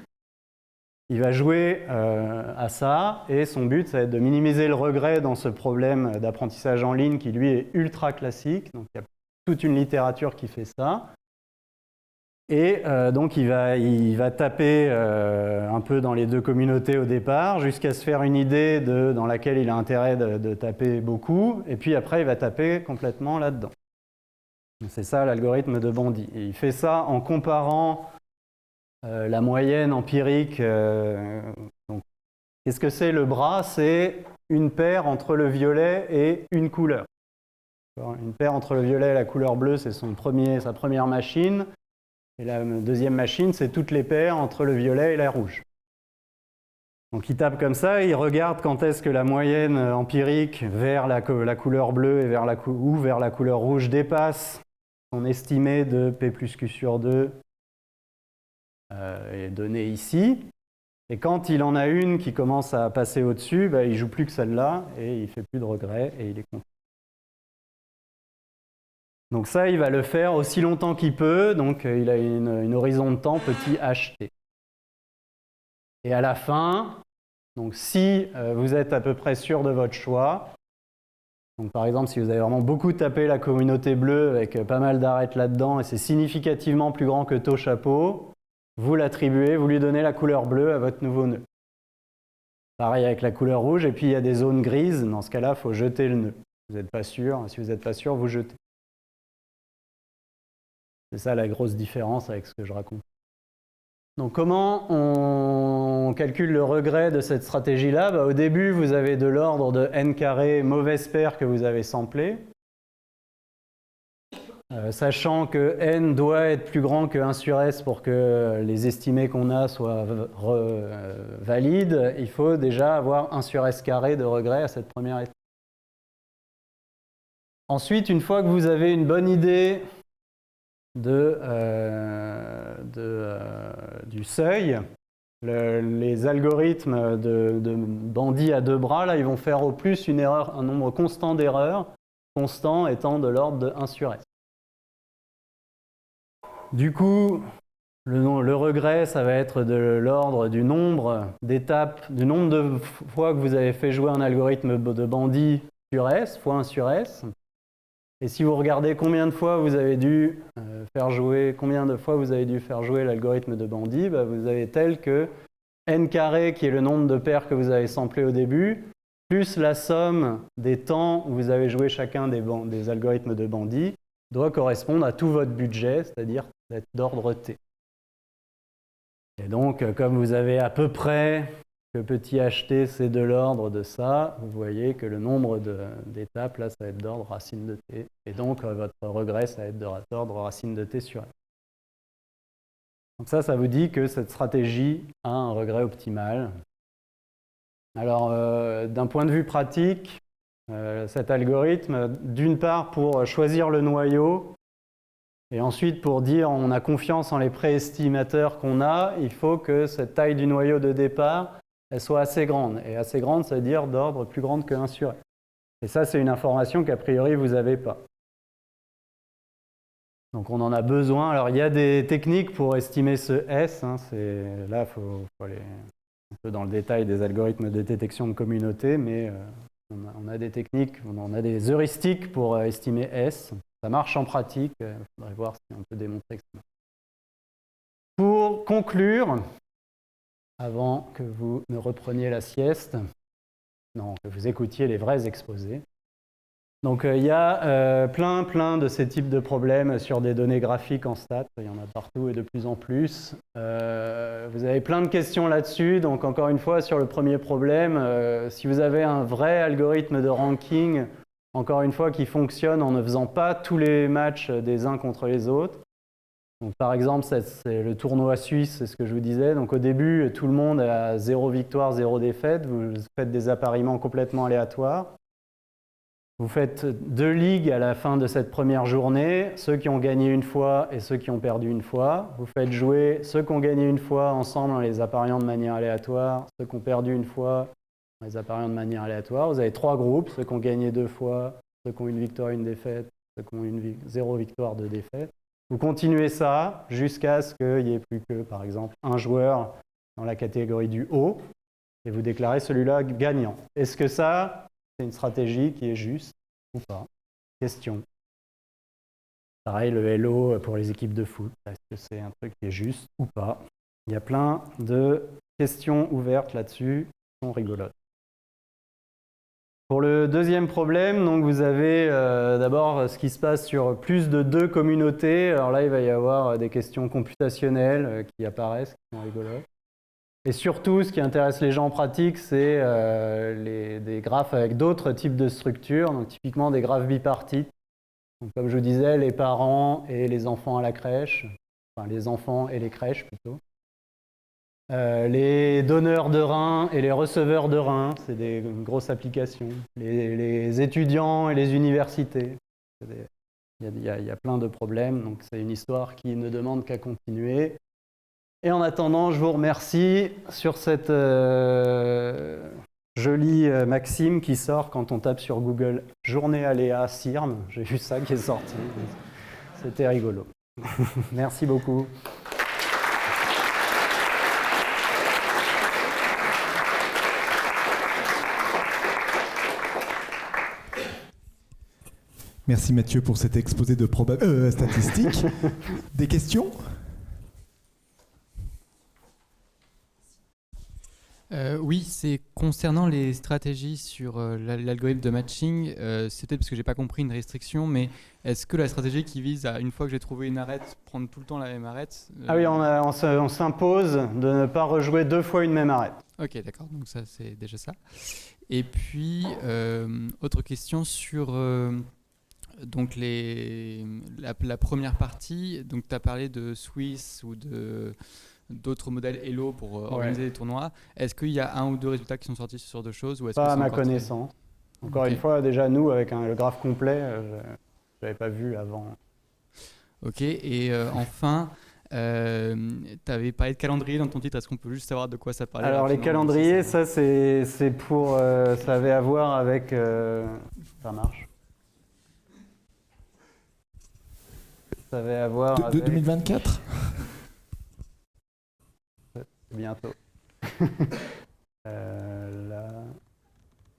Il va jouer à ça et son but, ça va être de minimiser le regret dans ce problème d'apprentissage en ligne qui lui est ultra classique. Donc il y a toute une littérature qui fait ça. Et donc il va taper un peu dans les deux communautés au départ, jusqu'à se faire une idée dans laquelle il a intérêt de taper beaucoup, et puis après il va taper complètement là-dedans. C'est ça l'algorithme de Bandy. Et il fait ça en comparant la moyenne empirique. Qu'est-ce que c'est le bras? C'est une paire entre le violet et une couleur. Une paire entre le violet et la couleur bleue, c'est sa première machine. Et la deuxième machine, c'est toutes les paires entre le violet et la rouge. Donc il tape comme ça, il regarde quand est-ce que la moyenne empirique vers la couleur bleue et vers la couleur rouge dépasse son estimé de P plus Q sur 2 est donné ici. Et quand il en a une qui commence à passer au-dessus, il ne joue plus que celle-là et il ne fait plus de regrets et il est content. Donc ça, il va le faire aussi longtemps qu'il peut. Donc il a une horizon de temps petit ht. Et à la fin, donc si vous êtes à peu près sûr de votre choix, donc par exemple si vous avez vraiment beaucoup tapé la communauté bleue avec pas mal d'arêtes là-dedans et c'est significativement plus grand que taux chapeau, vous l'attribuez, vous lui donnez la couleur bleue à votre nouveau nœud. Pareil avec la couleur rouge, et puis il y a des zones grises, dans ce cas-là, il faut jeter le nœud. Vous n'êtes pas sûr, si vous n'êtes pas sûr, vous jetez. C'est ça la grosse différence avec ce que je raconte. Donc comment on calcule le regret de cette stratégie-là? Au début, vous avez de l'ordre de n carré mauvaise paire que vous avez samplé. Sachant que n doit être plus grand que 1 sur s pour que les estimés qu'on a soient valides, il faut déjà avoir 1 sur s carré de regret à cette première étape. Ensuite, une fois que vous avez une bonne idée du seuil, les algorithmes de Bandy à deux bras, là, ils vont faire au plus un nombre constant d'erreurs, constant étant de l'ordre de 1 sur s. Du coup, le regret, ça va être de l'ordre du nombre d'étapes, du nombre de fois que vous avez fait jouer un algorithme de Bandy sur S, fois 1 sur S. Et si vous regardez combien de fois vous avez dû faire jouer l'algorithme de Bandy, vous avez tel que n carré, qui est le nombre de paires que vous avez samplé au début, plus la somme des temps où vous avez joué chacun des algorithmes de Bandy, doit correspondre à tout votre budget, c'est-à-dire d'être d'ordre T. Et donc, comme vous avez à peu près que petit ht, c'est de l'ordre de ça, vous voyez que le nombre d'étapes, là, ça va être d'ordre racine de t. Et donc, votre regret, ça va être d'ordre racine de t sur n. Donc ça vous dit que cette stratégie a un regret optimal. Alors, d'un point de vue pratique, cet algorithme, d'une part, pour choisir le noyau, et ensuite, pour dire on a confiance en les préestimateurs qu'on a, il faut que cette taille du noyau de départ elle soit assez grande. Et assez grande, ça veut dire d'ordre plus grande que 1 sur S. Et ça, c'est une information qu'a priori, vous n'avez pas. Donc on en a besoin. Alors il y a des techniques pour estimer ce S. Là, il faut aller un peu dans le détail des algorithmes de détection de communauté, mais on a des techniques, on a des heuristiques pour estimer S. Ça marche en pratique. Il faudrait voir si on peut démontrer que ça marche. Pour conclure, avant que vous ne repreniez la sieste, non, que vous écoutiez les vrais exposés. Donc il y a plein de ces types de problèmes sur des données graphiques en stats, il y en a partout et de plus en plus. Vous avez plein de questions là-dessus, donc encore une fois sur le premier problème, si vous avez un vrai algorithme de ranking, encore une fois qui fonctionne en ne faisant pas tous les matchs des uns contre les autres. Donc, par exemple, c'est le tournoi suisse, c'est ce que je vous disais. Donc, au début, tout le monde a 0 victoire, 0 défaite. Vous faites des appariements complètement aléatoires. Vous faites 2 ligues à la fin de cette première journée, ceux qui ont gagné une fois et ceux qui ont perdu une fois. Vous faites jouer ceux qui ont gagné une fois ensemble en les appariant de manière aléatoire, ceux qui ont perdu une fois en les appariant de manière aléatoire. Vous avez 3 groupes, ceux qui ont gagné 2 fois, ceux qui ont une victoire, une défaite, ceux qui ont 0 victoire, 2 défaites. Vous continuez ça jusqu'à ce qu'il n'y ait plus que, par exemple, un joueur dans la catégorie du haut et vous déclarez celui-là gagnant. Est-ce que ça, c'est une stratégie qui est juste ou pas? Question. Pareil, le Hello pour les équipes de foot, est-ce que c'est un truc qui est juste ou pas? Il y a plein de questions ouvertes là-dessus qui sont rigolotes. Pour le deuxième problème, donc vous avez d'abord ce qui se passe sur plus de 2 communautés. Alors là, il va y avoir des questions computationnelles qui apparaissent, qui sont rigolotes. Et surtout, ce qui intéresse les gens en pratique, c'est des graphes avec d'autres types de structures, donc typiquement des graphes bipartites. Donc, comme je vous disais, les parents et les enfants à la crèche, enfin les enfants et les crèches plutôt. Les donneurs de reins et les receveurs de reins, c'est des grosses applications. Les étudiants et les universités. Il y a plein de problèmes, donc c'est une histoire qui ne demande qu'à continuer. Et en attendant, je vous remercie sur cette jolie maxime qui sort quand on tape sur Google « Journée aléa CIRM ». J'ai vu ça qui est sorti. C'était rigolo. Merci beaucoup. Merci Mathieu pour cet exposé de statistiques. Des questions ? Oui, c'est concernant les stratégies sur l'algorithme de matching. C'est peut-être parce que j'ai pas compris une restriction, mais est-ce que la stratégie qui vise à, une fois que j'ai trouvé une arête, prendre tout le temps la même arête Ah oui, on s'impose de ne pas rejouer 2 fois une même arête. Ok, d'accord, donc ça c'est déjà ça. Et puis, autre question sur donc la première partie. Donc tu as parlé de Swiss ou d'autres modèles Hello pour organiser des tournois. Est-ce qu'il y a 1 ou 2 résultats qui sont sortis sur ce genre de choses ou est-ce Pas que à ma connaissance. Encore une fois, déjà nous, avec le graphe complet, je n'avais pas vu avant. Ok, et enfin, tu avais parlé de calendrier dans ton titre. Est-ce qu'on peut juste savoir de quoi ça parlait? Alors les calendriers, ça c'est pour... ça avait à voir avec... ça marche. Ça avait à voir avec... 2024 Bientôt. Là.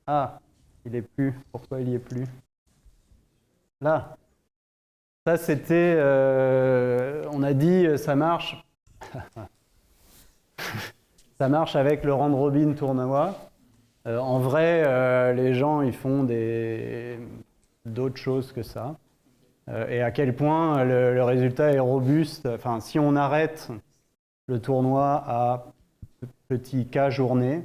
Ah, il est plus. Pourquoi il y est plus? Là. Ça c'était. On a dit ça marche. Ça marche avec le round robin tournoi. En vrai, les gens ils font d'autres choses que ça. Et à quel point le résultat est robuste. Enfin, si on arrête le tournoi à petit K journée,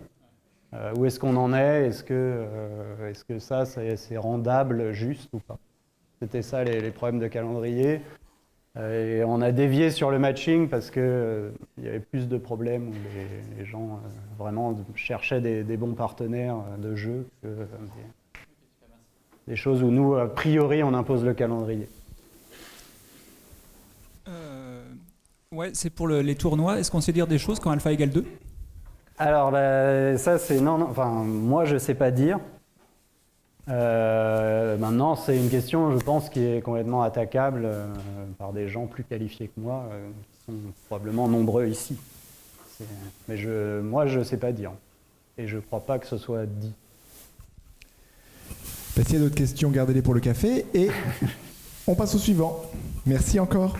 où est-ce qu'on en est? Est-ce que ça c'est rendable juste ou pas? C'était ça les problèmes de calendrier. Et on a dévié sur le matching parce qu'il y avait plus de problèmes où les gens vraiment cherchaient des bons partenaires de jeu que des choses où nous, a priori, on impose le calendrier. Ouais, c'est pour les tournois. Est-ce qu'on sait dire des choses quand alpha égale 2? Alors, ça, c'est... Non, enfin, moi, je ne sais pas dire. Maintenant, c'est une question, je pense, qui est complètement attaquable par des gens plus qualifiés que moi, qui sont probablement nombreux ici. Mais moi, je ne sais pas dire. Et je ne crois pas que ce soit dit. S'il y a d'autres questions, gardez-les pour le café. Et on passe au suivant. Merci encore.